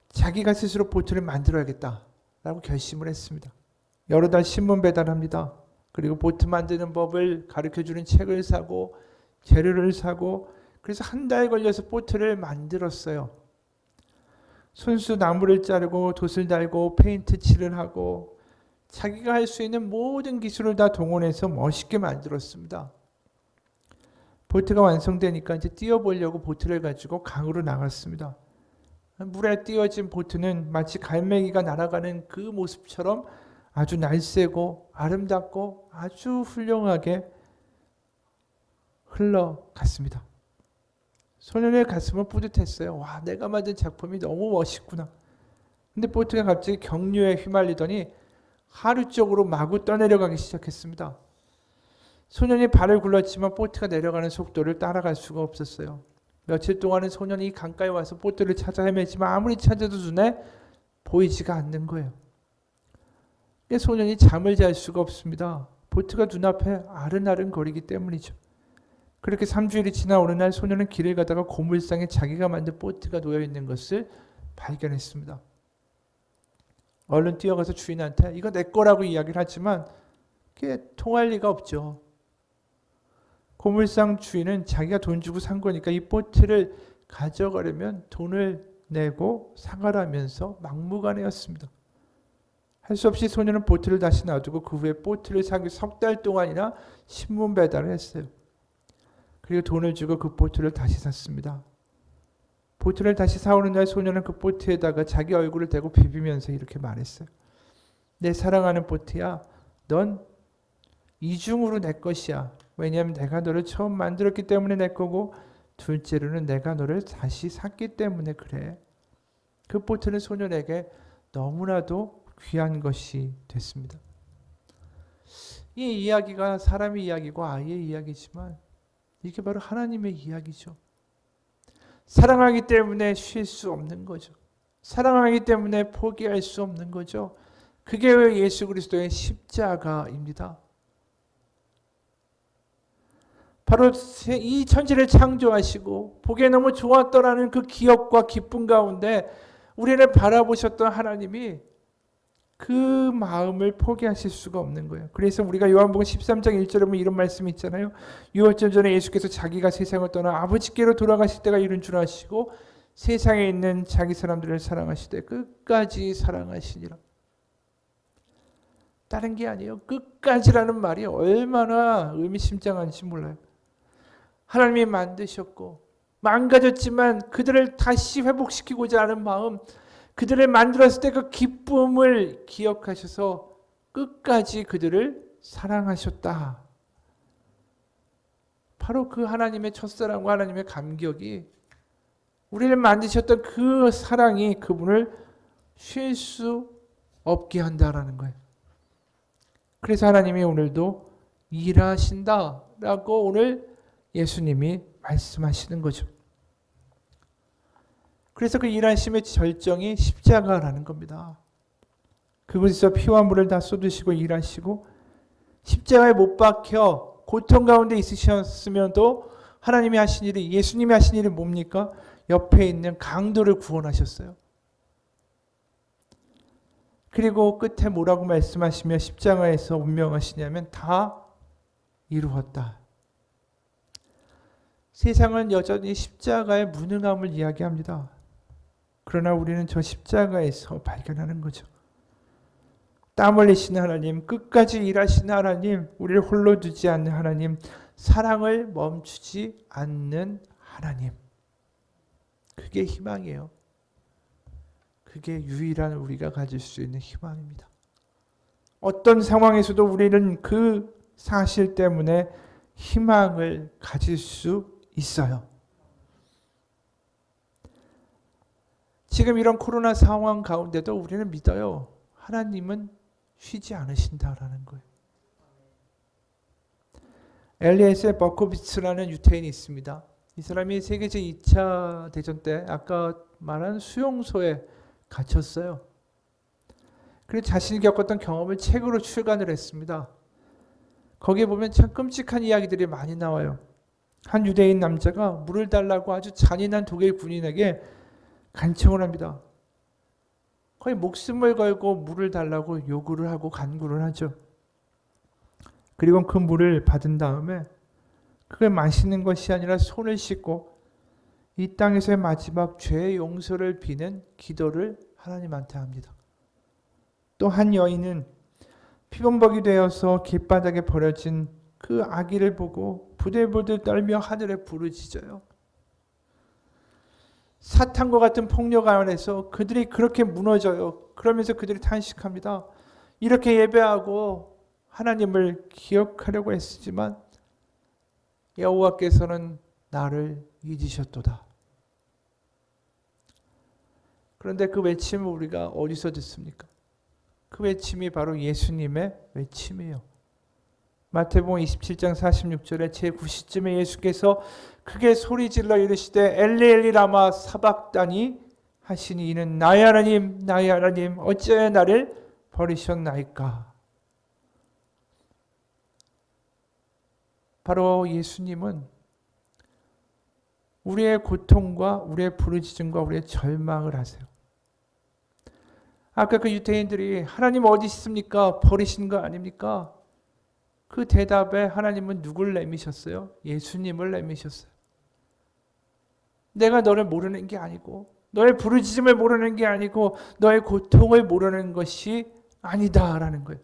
자기가 스스로 보트를 만들어야겠다라고 결심을 했습니다. 여러 달 신문 배달합니다. 그리고 보트 만드는 법을 가르쳐주는 책을 사고 재료를 사고, 그래서 한 달 걸려서 보트를 만들었어요. 손수 나무를 자르고 돛을 달고 페인트 칠을 하고 자기가 할 수 있는 모든 기술을 다 동원해서 멋있게 만들었습니다. 보트가 완성되니까 이제 띄워보려고 보트를 가지고 강으로 나갔습니다. 물에 띄워진 보트는 마치 갈매기가 날아가는 그 모습처럼 아주 날쌔고 아름답고 아주 훌륭하게 흘러갔습니다. 소년의 가슴은 뿌듯했어요. 와, 내가 만든 작품이 너무 멋있구나. 근데 보트가 갑자기 경류에 휘말리더니 하류 쪽으로 마구 떠내려가기 시작했습니다. 소년이 발을 굴렀지만 보트가 내려가는 속도를 따라갈 수가 없었어요. 며칠 동안은 소년이 강가에 와서 보트를 찾아 헤매지만 아무리 찾아도 눈에 보이지가 않는 거예요. 소년이 잠을 잘 수가 없습니다. 보트가 눈앞에 아른아른 거리기 때문이죠. 그렇게 3주일이 지나 어느 날 소년은 길을 가다가 고물상에 자기가 만든 보트가 놓여 있는 것을 발견했습니다. 얼른 뛰어가서 주인한테 이거 내 거라고 이야기를 하지만 그게 통할 리가 없죠. 고물상 주인은 자기가 돈 주고 산 거니까 이 보트를 가져가려면 돈을 내고 사가라면서 막무가내였습니다. 할 수 없이 소년은 보트를 다시 놔두고 그 후에 보트를 사기 위해 석 달 동안이나 신문 배달을 했어요. 그리고 돈을 주고 그 보트를 다시 샀습니다. 보트를 다시 사오는 날 소년은 그 보트에다가 자기 얼굴을 대고 비비면서 이렇게 말했어요. 내 사랑하는 보트야, 넌 이중으로 내 것이야. 왜냐하면 내가 너를 처음 만들었기 때문에 내 거고, 둘째로는 내가 너를 다시 샀기 때문에 그래. 그 보트는 소년에게 너무나도 귀한 것이 됐습니다. 이 이야기가 사람의 이야기고 아이의 이야기지만 이게 바로 하나님의 이야기죠. 사랑하기 때문에 쉴 수 없는 거죠. 사랑하기 때문에 포기할 수 없는 거죠. 그게 왜 예수 그리스도의 십자가입니다. 바로 이 천지를 창조하시고 보기에 너무 좋았더라는 그 기억과 기쁨 가운데 우리를 바라보셨던 하나님이 그 마음을 포기하실 수가 없는 거예요. 그래서 우리가 요한복음 13장 1절에 보면 이런 말씀이 있잖아요. 6월절 전에 예수께서 자기가 세상을 떠나 아버지께로 돌아가실 때가 이른 줄 아시고 세상에 있는 자기 사람들을 사랑하시되 끝까지 사랑하시니라. 다른 게 아니에요. 끝까지라는 말이 얼마나 의미심장한지 몰라요. 하나님이 만드셨고 망가졌지만 그들을 다시 회복시키고자 하는 마음, 그들을 만들었을 때 그 기쁨을 기억하셔서 끝까지 그들을 사랑하셨다. 바로 그 하나님의 첫사랑과 하나님의 감격이, 우리를 만드셨던 그 사랑이 그분을 쉴 수 없게 한다라는 거예요. 그래서 하나님이 오늘도 일하신다라고 오늘 예수님이 말씀하시는 거죠. 그래서 그 일하심의 절정이 십자가라는 겁니다. 그곳에서 피와 물을 다 쏟으시고 일하시고 십자가에 못 박혀 고통 가운데 있으셨으면도 하나님이 하신 일이, 예수님이 하신 일이 뭡니까? 옆에 있는 강도를 구원하셨어요. 그리고 끝에 뭐라고 말씀하시며 십자가에서 운명하시냐면 다 이루었다. 세상은 여전히 십자가의 무능함을 이야기합니다. 그러나 우리는 저 십자가에서 발견하는 거죠. 땀 흘리시는 하나님, 끝까지 일하시는 하나님, 우리를 홀로 두지 않는 하나님, 사랑을 멈추지 않는 하나님. 그게 희망이에요. 그게 유일한 우리가 가질 수 있는 희망입니다. 어떤 상황에서도 우리는 그 사실 때문에 희망을 가질 수 있어요. 지금 이런 코로나 상황 가운데도 우리는 믿어요. 하나님은 쉬지 않으신다라는 거예요. 엘리에세 버코비츠라는 유태인이 있습니다. 이 사람이 세계 제2차 대전 때 아까 말한 수용소에 갇혔어요. 그리고 자신이 겪었던 경험을 책으로 출간을 했습니다. 거기에 보면 참 끔찍한 이야기들이 많이 나와요. 한 유대인 남자가 물을 달라고 아주 잔인한 독일 군인에게 간청을 합니다. 거의 목숨을 걸고 물을 달라고 요구를 하고 간구를 하죠. 그리고 그 물을 받은 다음에 그걸 마시는 것이 아니라 손을 씻고 이 땅에서의 마지막 죄의 용서를 비는 기도를 하나님한테 합니다. 또 한 여인은 피범벅이 되어서 길바닥에 버려진 그 아기를 보고 부들부들 떨며 하늘에 부르짖어요. 사탄과 같은 폭력 안에서 그들이 그렇게 무너져요. 그러면서 그들이 탄식합니다. 이렇게 예배하고 하나님을 기억하려고 했지만 여호와께서는 나를 잊으셨도다. 그런데 그 외침을 우리가 어디서 듣습니까? 그 외침이 바로 예수님의 외침이에요. 마태복음 27장 46절에 제9시쯤에 예수께서 크게 소리질러 이르시되 엘리 엘리 라마 사박다니 하시니 이는 나의 하나님 나의 하나님 어찌하여 나를 버리셨나이까. 바로 예수님은 우리의 고통과 우리의 부르짖음과 우리의 절망을 하세요. 아까 그 유대인들이 하나님 어디 있습니까? 버리신 거 아닙니까? 그 대답에 하나님은 누굴 내미셨어요? 예수님을 내미셨어요. 내가 너를 모르는 게 아니고 너의 부르짖음을 모르는 게 아니고 너의 고통을 모르는 것이 아니다라는 거예요.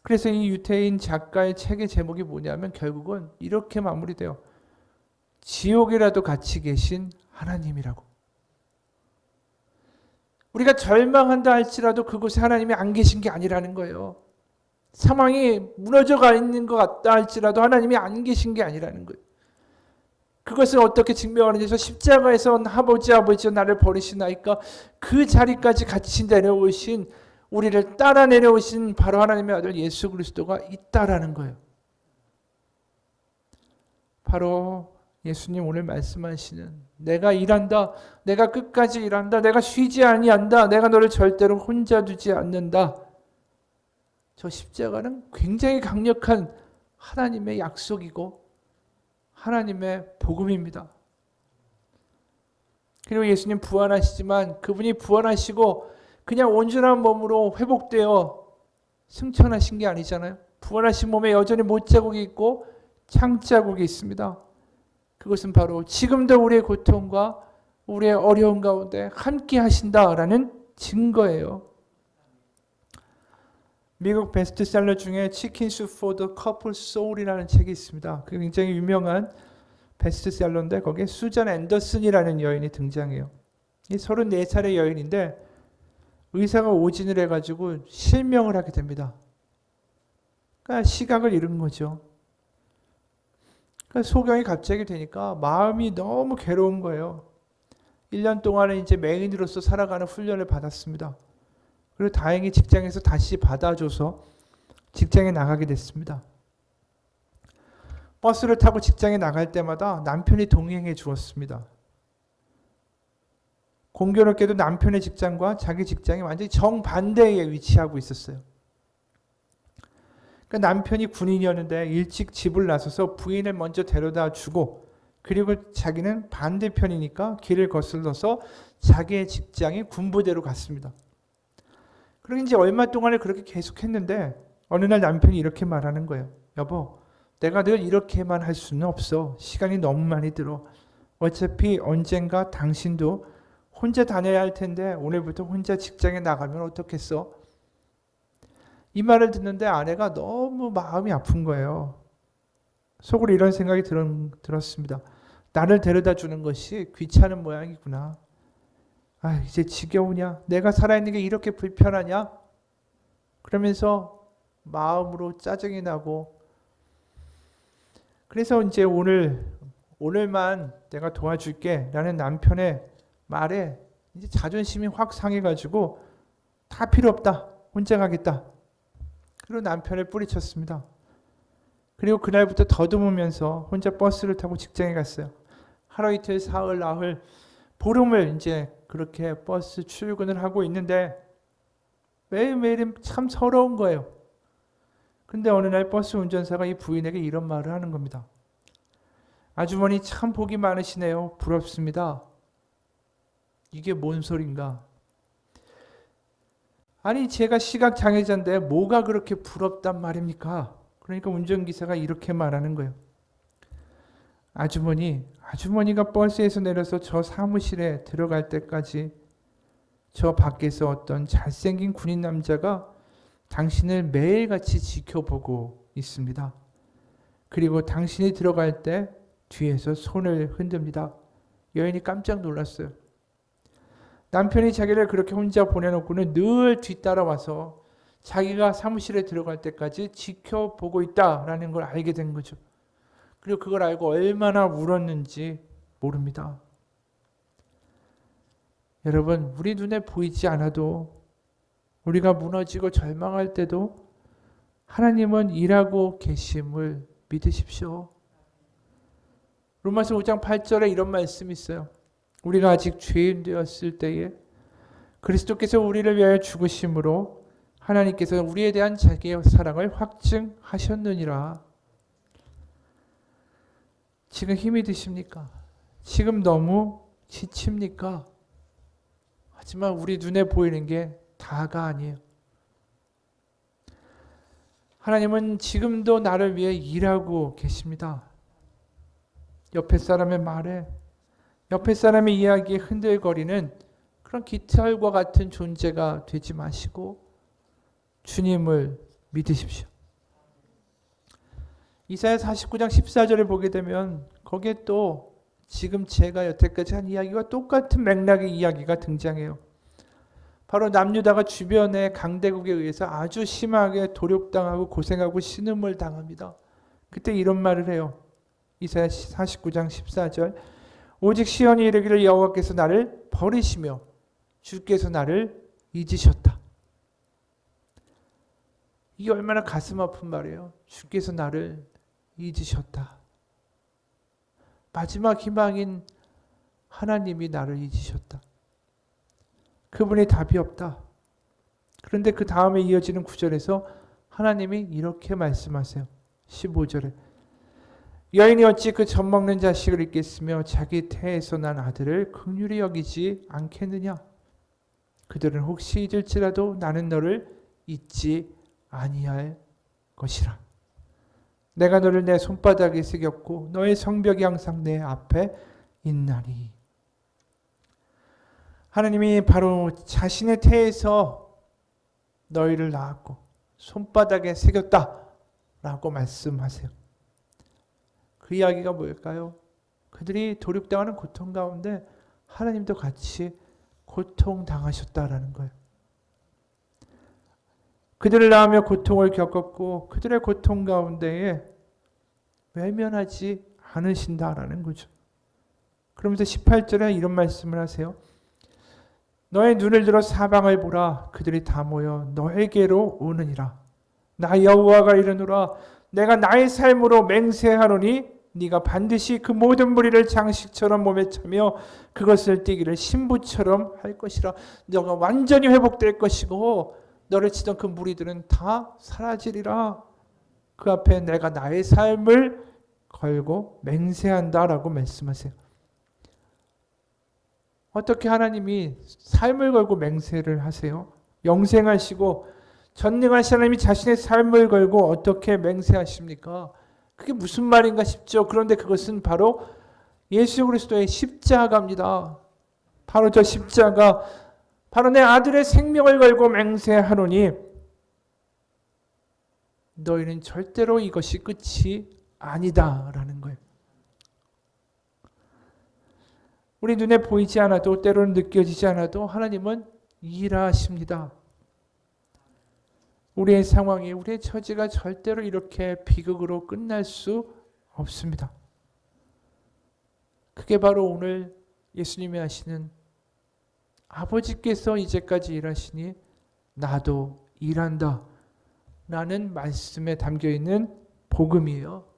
그래서 이 유태인 작가의 책의 제목이 뭐냐면 결국은 이렇게 마무리돼요. 지옥이라도 같이 계신 하나님이라고. 우리가 절망한다 할지라도 그곳에 하나님이 안 계신 게 아니라는 거예요. 상황이 무너져가 있는 것 같다 할지라도 하나님이 안 계신 게 아니라는 거예요. 그것을 어떻게 증명하는지 해서 십자가에서 아버지 나를 버리시나이까 그 자리까지 같이 내려오신 우리를 따라 내려오신 바로 하나님의 아들 예수 그리스도가 있다라는 거예요. 바로 예수님 오늘 말씀하시는 내가 일한다. 내가 끝까지 일한다. 내가 쉬지 아니한다. 내가 너를 절대로 혼자 두지 않는다. 저 십자가는 굉장히 강력한 하나님의 약속이고 하나님의 복음입니다. 그리고 예수님 부활하시지만 그분이 부활하시고 그냥 온전한 몸으로 회복되어 승천하신 게 아니잖아요. 부활하신 몸에 여전히 못자국이 있고 창자국이 있습니다. 그것은 바로 지금도 우리의 고통과 우리의 어려운 가운데 함께 하신다라는 증거예요. 미국 베스트셀러 중에 치킨 수프 포 더 커플 소울이라는 책이 있습니다. 그 굉장히 유명한 베스트셀러인데 거기에 수잔 앤더슨이라는 여인이 등장해요. 이 34살의 여인인데 의사가 오진을 해가지고 실명을 하게 됩니다. 그러니까 시각을 잃은 거죠. 그러니까 소경이 갑자기 되니까 마음이 너무 괴로운 거예요. 1년 동안은 이제 맹인으로서 살아가는 훈련을 받았습니다. 그리고 다행히 직장에서 다시 받아줘서 직장에 나가게 됐습니다. 버스를 타고 직장에 나갈 때마다 남편이 동행해 주었습니다. 공교롭게도 남편의 직장과 자기 직장이 완전히 정반대에 위치하고 있었어요. 그러니까 남편이 군인이었는데 일찍 집을 나서서 부인을 먼저 데려다 주고 그리고 자기는 반대편이니까 길을 거슬러서 자기의 직장인 군부대로 갔습니다. 그리고 이제 얼마 동안을 그렇게 계속했는데 어느 날 남편이 이렇게 말하는 거예요. 여보, 내가 늘 이렇게만 할 수는 없어. 시간이 너무 많이 들어. 어차피 언젠가 당신도 혼자 다녀야 할 텐데 오늘부터 혼자 직장에 나가면 어떻겠어? 이 말을 듣는데 아내가 너무 마음이 아픈 거예요. 속으로 이런 생각이 들었습니다. 나를 데려다 주는 것이 귀찮은 모양이구나. 아, 이제 지겨우냐? 내가 살아있는 게 이렇게 불편하냐? 그러면서 마음으로 짜증이 나고 그래서 이제 오늘만 내가 도와줄게 라는 남편의 말에 이제 자존심이 확 상해가지고 다 필요 없다. 혼자 가겠다. 그리고 남편을 뿌리쳤습니다. 그리고 그날부터 더듬으면서 혼자 버스를 타고 직장에 갔어요. 하루 이틀 사흘 나흘 보름을 이제 그렇게 버스 출근을 하고 있는데 매일매일이 참 서러운 거예요. 근데 어느 날 버스 운전사가 이 부인에게 이런 말을 하는 겁니다. 아주머니 참 복이 많으시네요. 부럽습니다. 이게 뭔 소린가? 아니 제가 시각장애자인데 뭐가 그렇게 부럽단 말입니까? 그러니까 운전기사가 이렇게 말하는 거예요. 아주머니가 버스에서 내려서 저 사무실에 들어갈 때까지 저 밖에서 어떤 잘생긴 군인 남자가 당신을 매일같이 지켜보고 있습니다. 그리고 당신이 들어갈 때 뒤에서 손을 흔듭니다. 여인이 깜짝 놀랐어요. 남편이 자기를 그렇게 혼자 보내놓고는 늘 뒤따라와서 자기가 사무실에 들어갈 때까지 지켜보고 있다라는 걸 알게 된 거죠. 그리고 그걸 알고 얼마나 울었는지 모릅니다. 여러분, 우리 눈에 보이지 않아도 우리가 무너지고 절망할 때도 하나님은 일하고 계심을 믿으십시오. 로마서 5장 8절에 이런 말씀이 있어요. 우리가 아직 죄인 되었을 때에 그리스도께서 우리를 위하여 죽으심으로 하나님께서 우리에 대한 자기의 사랑을 확증하셨느니라. 지금 힘이 드십니까? 지금 너무 지칩니까? 하지만 우리 눈에 보이는 게 다가 아니에요. 하나님은 지금도 나를 위해 일하고 계십니다. 옆에 사람의 말에, 옆에 사람의 이야기에 흔들거리는 그런 깃털과 같은 존재가 되지 마시고 주님을 믿으십시오. 이사야 49장 14절을 보게 되면 거기에 또 지금 제가 여태까지 한 이야기와 똑같은 맥락의 이야기가 등장해요. 바로 남유다가 주변의 강대국에 의해서 아주 심하게 도륙당하고 고생하고 신음을 당합니다. 그때 이런 말을 해요. 이사야 49장 14절 오직 시온이 이르기를 여호와께서 나를 버리시며 주께서 나를 잊으셨다. 이게 얼마나 가슴 아픈 말이에요. 주께서 나를 잊으셨다. 마지막 희망인 하나님이 나를 잊으셨다. 그분이 답이 없다. 그런데 그 다음에 이어지는 구절에서 하나님이 이렇게 말씀하세요. 15절에 여인이 어찌 그 젖먹는 자식을 잊겠으며 자기 태에서 난 아들을 긍휼히 여기지 않겠느냐. 그들은 혹시 잊을지라도 나는 너를 잊지 아니할 것이라. 내가 너를 내 손바닥에 새겼고 너의 성벽이 항상 내 앞에 있나니. 하나님이 바로 자신의 태에서 너희를 낳았고 손바닥에 새겼다라고 말씀하세요. 그 이야기가 뭘까요? 그들이 도륙당하는 고통 가운데 하나님도 같이 고통당하셨다라는 거예요. 그들을 낳으며 고통을 겪었고 그들의 고통 가운데에 외면하지 않으신다라는 거죠. 그러면서 18절에 이런 말씀을 하세요. 너의 눈을 들어 사방을 보라. 그들이 다 모여 너에게로 오느니라. 나 여호와가 이르노라. 내가 나의 삶으로 맹세하노니 네가 반드시 그 모든 무리를 장식처럼 몸에 차며 그것을 띠기를 신부처럼 할 것이라. 너가 완전히 회복될 것이고 너를 치던 그 무리들은 다 사라지리라. 그 앞에 내가 나의 삶을 걸고 맹세한다라고 말씀하세요. 어떻게 하나님이 삶을 걸고 맹세를 하세요? 영생하시고 전능하신 하나님이 자신의 삶을 걸고 어떻게 맹세하십니까? 그게 무슨 말인가 싶죠. 그런데 그것은 바로 예수 그리스도의 십자가입니다. 바로 저 십자가, 바로 내 아들의 생명을 걸고 맹세하노니 너희는 절대로 이것이 끝이 아니다라는 거예요. 우리 눈에 보이지 않아도 때로는 느껴지지 않아도 하나님은 일하십니다. 우리의 상황이, 우리의 처지가 절대로 이렇게 비극으로 끝날 수 없습니다. 그게 바로 오늘 예수님이 하시는 아버지께서 이제까지 일하시니 나도 일한다 라는 말씀에 담겨있는 복음이에요.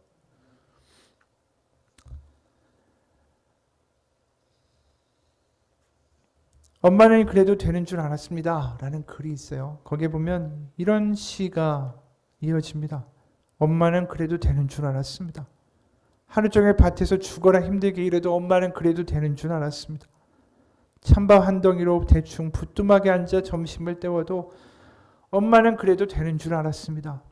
엄마는 그래도 되는 줄 알았습니다. 라는 글이 있어요. 거기에 보면 이런 시가 이어집니다. 엄마는 그래도 되는 줄 알았습니다. 하루 종일 밭에서 죽어라 힘들게 일해도 엄마는 그래도 되는 줄 알았습니다. 찬밥 한 덩이로 대충 부뚜막에 앉아 점심을 때워도 엄마는 그래도 되는 줄 알았습니다.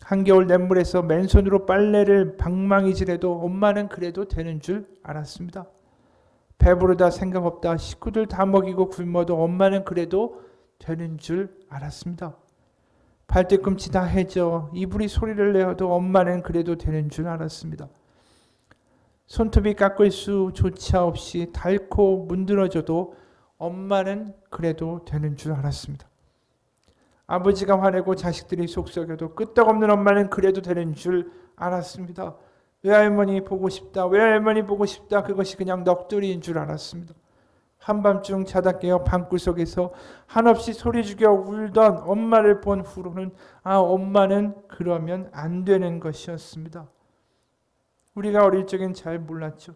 한겨울 냇물에서 맨손으로 빨래를 방망이질해도 엄마는 그래도 되는 줄 알았습니다. 배부르다 생각 없다 식구들 다 먹이고 굶어도 엄마는 그래도 되는 줄 알았습니다. 발뒤꿈치 다 해져 이불이 소리를 내어도 엄마는 그래도 되는 줄 알았습니다. 손톱이 깎을 수조차 없이 닳고 문드러져도 엄마는 그래도 되는 줄 알았습니다. 아버지가 화내고 자식들이 속썩여도 끄떡없는 엄마는 그래도 되는 줄 알았습니다. 외할머니 보고 싶다, 외할머니 보고 싶다, 그것이 그냥 넋두리인 줄 알았습니다. 한밤중 자다 깨어 방구석에서 한없이 소리 죽여 울던 엄마를 본 후로는 엄마는 그러면 안 되는 것이었습니다. 우리가 어릴 적엔 잘 몰랐죠.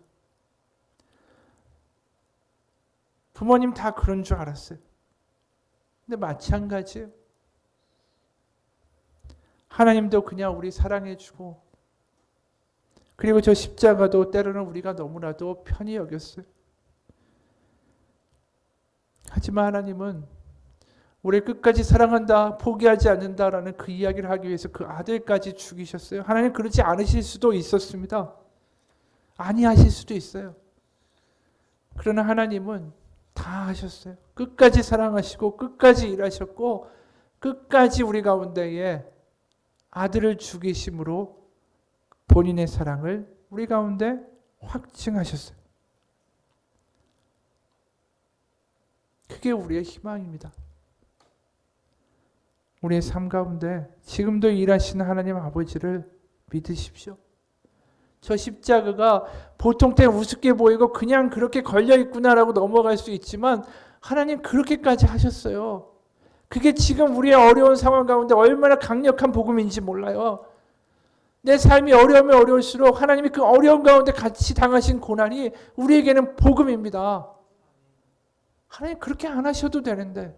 부모님 다 그런 줄 알았어요. 근데 마찬가지예요. 하나님도 그냥 우리 사랑해주고, 그리고 저 십자가도 때로는 우리가 너무나도 편히 여겼어요. 하지만 하나님은 우리 끝까지 사랑한다, 포기하지 않는다라는 그 이야기를 하기 위해서 그 아들까지 죽이셨어요. 하나님 그러지 않으실 수도 있었습니다. 아니하실 수도 있어요. 그러나 하나님은 다 하셨어요. 끝까지 사랑하시고 끝까지 일하셨고 끝까지 우리 가운데에 아들을 죽이심으로 본인의 사랑을 우리 가운데 확증하셨어요. 그게 우리의 희망입니다. 우리의 삶 가운데 지금도 일하시는 하나님 아버지를 믿으십시오. 저 십자가가 보통 때 우습게 보이고 그냥 그렇게 걸려있구나라고 넘어갈 수 있지만 하나님 그렇게까지 하셨어요. 그게 지금 우리의 어려운 상황 가운데 얼마나 강력한 복음인지 몰라요. 내 삶이 어려우면 어려울수록 하나님이 그 어려운 가운데 같이 당하신 고난이 우리에게는 복음입니다. 하나님 그렇게 안 하셔도 되는데,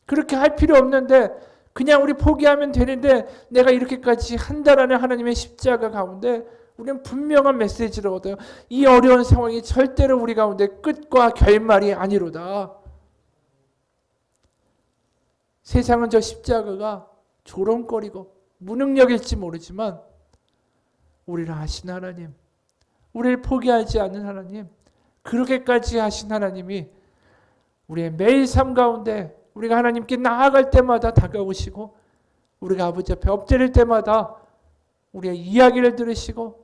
그렇게 할 필요 없는데 그냥 우리 포기하면 되는데 내가 이렇게까지 한다라는 하나님의 십자가 가운데 우리는 분명한 메시지를 얻어요. 이 어려운 상황이 절대로 우리 가운데 끝과 결말이 아니로다. 세상은 저 십자가가 조롱거리고 무능력일지 모르지만 우리를 아신 하나님, 우리를 포기하지 않는 하나님, 그렇게까지 하신 하나님이 우리의 매일 삶 가운데 우리가 하나님께 나아갈 때마다 다가오시고 우리가 아버지 앞에 엎드릴 때마다 우리의 이야기를 들으시고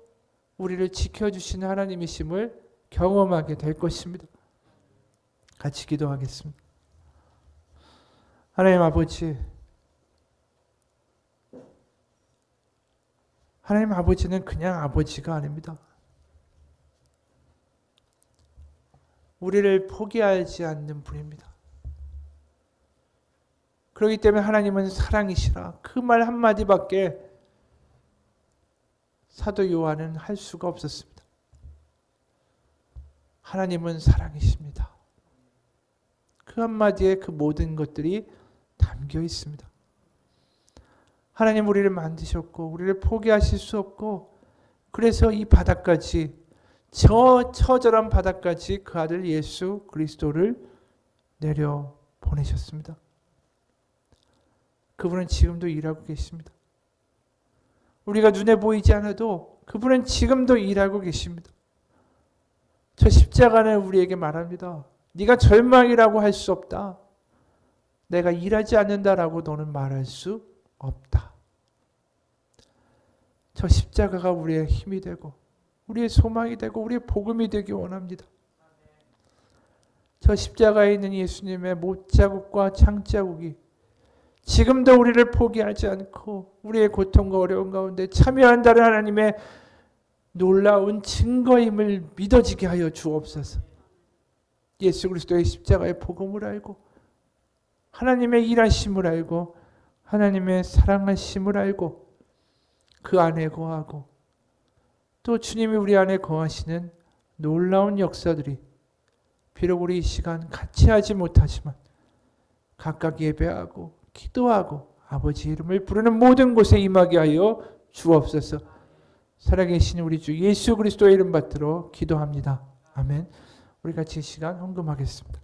우리를 지켜주시는 하나님이심을 경험하게 될 것입니다. 같이 기도하겠습니다. 하나님 아버지, 하나님 아버지는 그냥 아버지가 아닙니다. 우리를 포기하지 않는 분입니다. 그렇기 때문에 하나님은 사랑이시라 그 말 한마디밖에 사도 요한은 할 수가 없었습니다. 하나님은 사랑이십니다. 그 한마디에 그 모든 것들이 담겨 있습니다. 하나님 우리를 만드셨고 우리를 포기하실 수 없고 그래서 이 바닥까지, 저 처절한 바닥까지 그 아들 예수 그리스도를 내려 보내셨습니다. 그분은 지금도 일하고 계십니다. 우리가 눈에 보이지 않아도 그분은 지금도 일하고 계십니다. 저 십자가는 우리에게 말합니다. 네가 절망이라고 할 수 없다. 내가 일하지 않는다라고 너는 말할 수 없다. 저 십자가가 우리의 힘이 되고 우리의 소망이 되고 우리의 복음이 되기 원합니다. 저 십자가에 있는 예수님의 못자국과 창자국이 지금도 우리를 포기하지 않고 우리의 고통과 어려움 가운데 참여한다는 하나님의 놀라운 증거임을 믿어지게 하여 주옵소서. 예수 그리스도의 십자가의 복음을 알고 하나님의 일하심을 알고 하나님의 사랑하심을 알고 그 안에 거하고 또 주님이 우리 안에 거하시는 놀라운 역사들이 비록 우리 이 시간 같이 하지 못하지만 각각 예배하고 기도하고 아버지 이름을 부르는 모든 곳에 임하게 하여 주옵소서. 살아계신 우리 주 예수 그리스도의 이름 받들어 기도합니다. 아멘. 우리 같이 이 시간 헌금하겠습니다.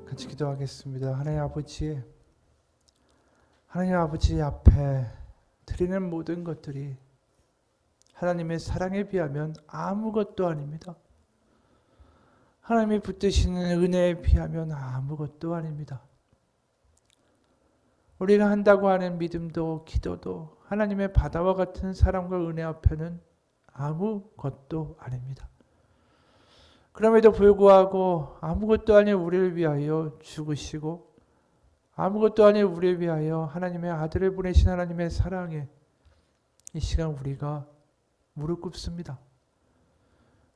같이 기도하겠습니다. 하나님 아버지 앞에 드리는 모든 것들이 하나님의 사랑에 비하면 아무것도 아닙니다. 하나님이 붙드시는 은혜에 비하면 아무것도 아닙니다. 우리가 한다고 하는 믿음도 기도도 하나님의 바다와 같은 사랑과 은혜 앞에는 아무것도 아닙니다. 그럼에도 불구하고 아무것도 아닌 우리를 위하여 죽으시고 아무것도 아닌 우리를 위하여 하나님의 아들을 보내신 하나님의 사랑에 이 시간 우리가 무릎 꿇습니다.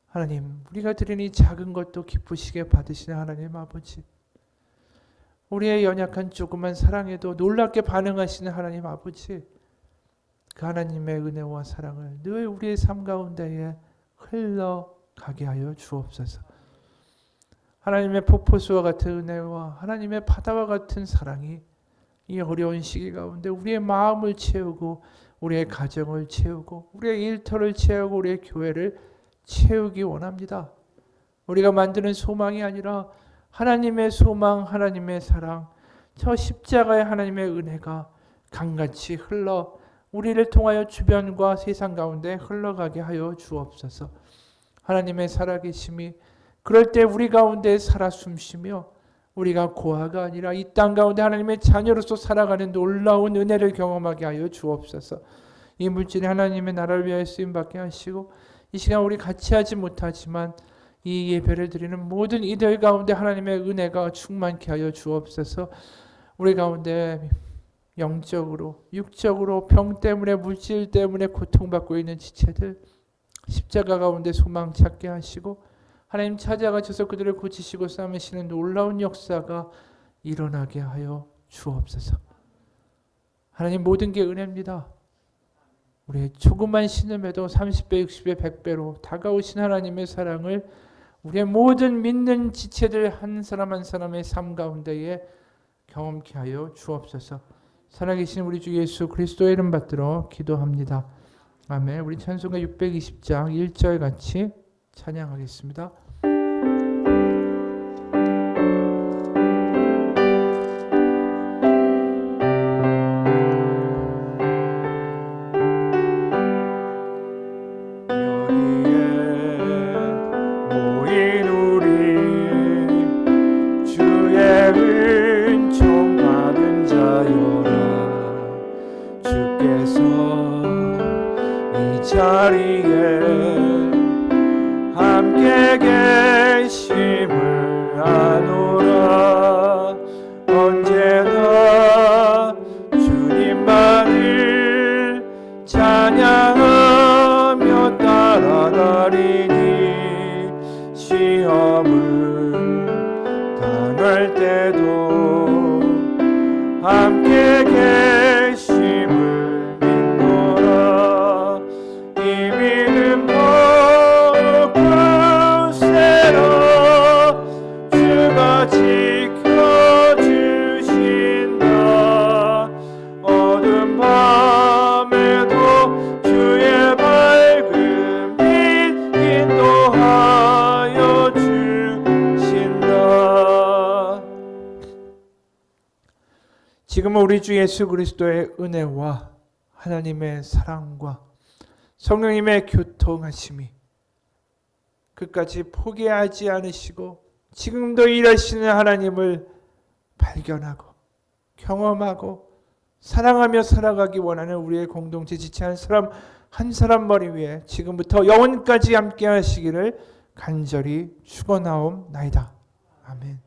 하나님, 우리가 드린 이 작은 것도 기쁘시게 받으시는 하나님 아버지, 우리의 연약한 조그만 사랑에도 놀랍게 반응하시는 하나님 아버지, 그 하나님의 은혜와 사랑을 늘 우리의 삶 가운데에 흘러가게 하여 주옵소서. 하나님의 폭포수와 같은 은혜와 하나님의 바다와 같은 사랑이 이 어려운 시기 가운데 우리의 마음을 채우고 우리의 가정을 채우고 우리의 일터를 채우고 우리의 교회를 채우기 원합니다. 우리가 만드는 소망이 아니라 하나님의 소망, 하나님의 사랑, 저 십자가의 하나님의 은혜가 강같이 흘러 우리를 통하여 주변과 세상 가운데 흘러가게 하여 주옵소서. 하나님의 살아계심이 그럴 때 우리 가운데 살아 숨쉬며 우리가 고아가 아니라 이 땅 가운데 하나님의 자녀로서 살아가는 놀라운 은혜를 경험하게 하여 주옵소서. 이 물질이 하나님의 나라를 위하여 쓰임받게 하시고 이 시간 우리 같이 하지 못하지만 이 예배를 드리는 모든 이들 가운데 하나님의 은혜가 충만케 하여 주옵소서. 우리 가운데 영적으로 육적으로 병 때문에 물질 때문에 고통받고 있는 지체들 십자가 가운데 소망 찾게 하시고 하나님 찾아가셔서 그들을 고치시고 싸매시는 놀라운 역사가 일어나게 하여 주옵소서. 하나님, 모든 게 은혜입니다. 우리의 조그만 신음에도 30배, 60배, 100배로 다가오신 하나님의 사랑을 우리의 모든 믿는 지체들 한 사람 한 사람의 삶 가운데에 경험케 하여 주옵소서. 살아계신 우리 주 예수 그리스도의 이름 받들어 기도합니다. 아멘. 우리 찬송가 620장 1절 같이 찬양하겠습니다. 함께 계심을 아노라. 언제나 주님만을 찬양하며 따라다니니 시험을 함께 계심을 믿노라. 이 믿음 더욱 굳세라. 주가 지켜주신다. 어두운 밤에도 주의 밝은 빛 인도하여 주신다. 지금은 우리 주 예수 그리스도의 은혜와 하나님의 사랑과 성령님의 교통하심이 끝까지 포기하지 않으시고 지금도 일하시는 하나님을 발견하고 경험하고 사랑하며 살아가기 원하는 우리의 공동체 지체한 사람 한 사람 머리 위에 지금부터 영원까지 함께 하시기를 간절히 축원하옵나이다. 아멘.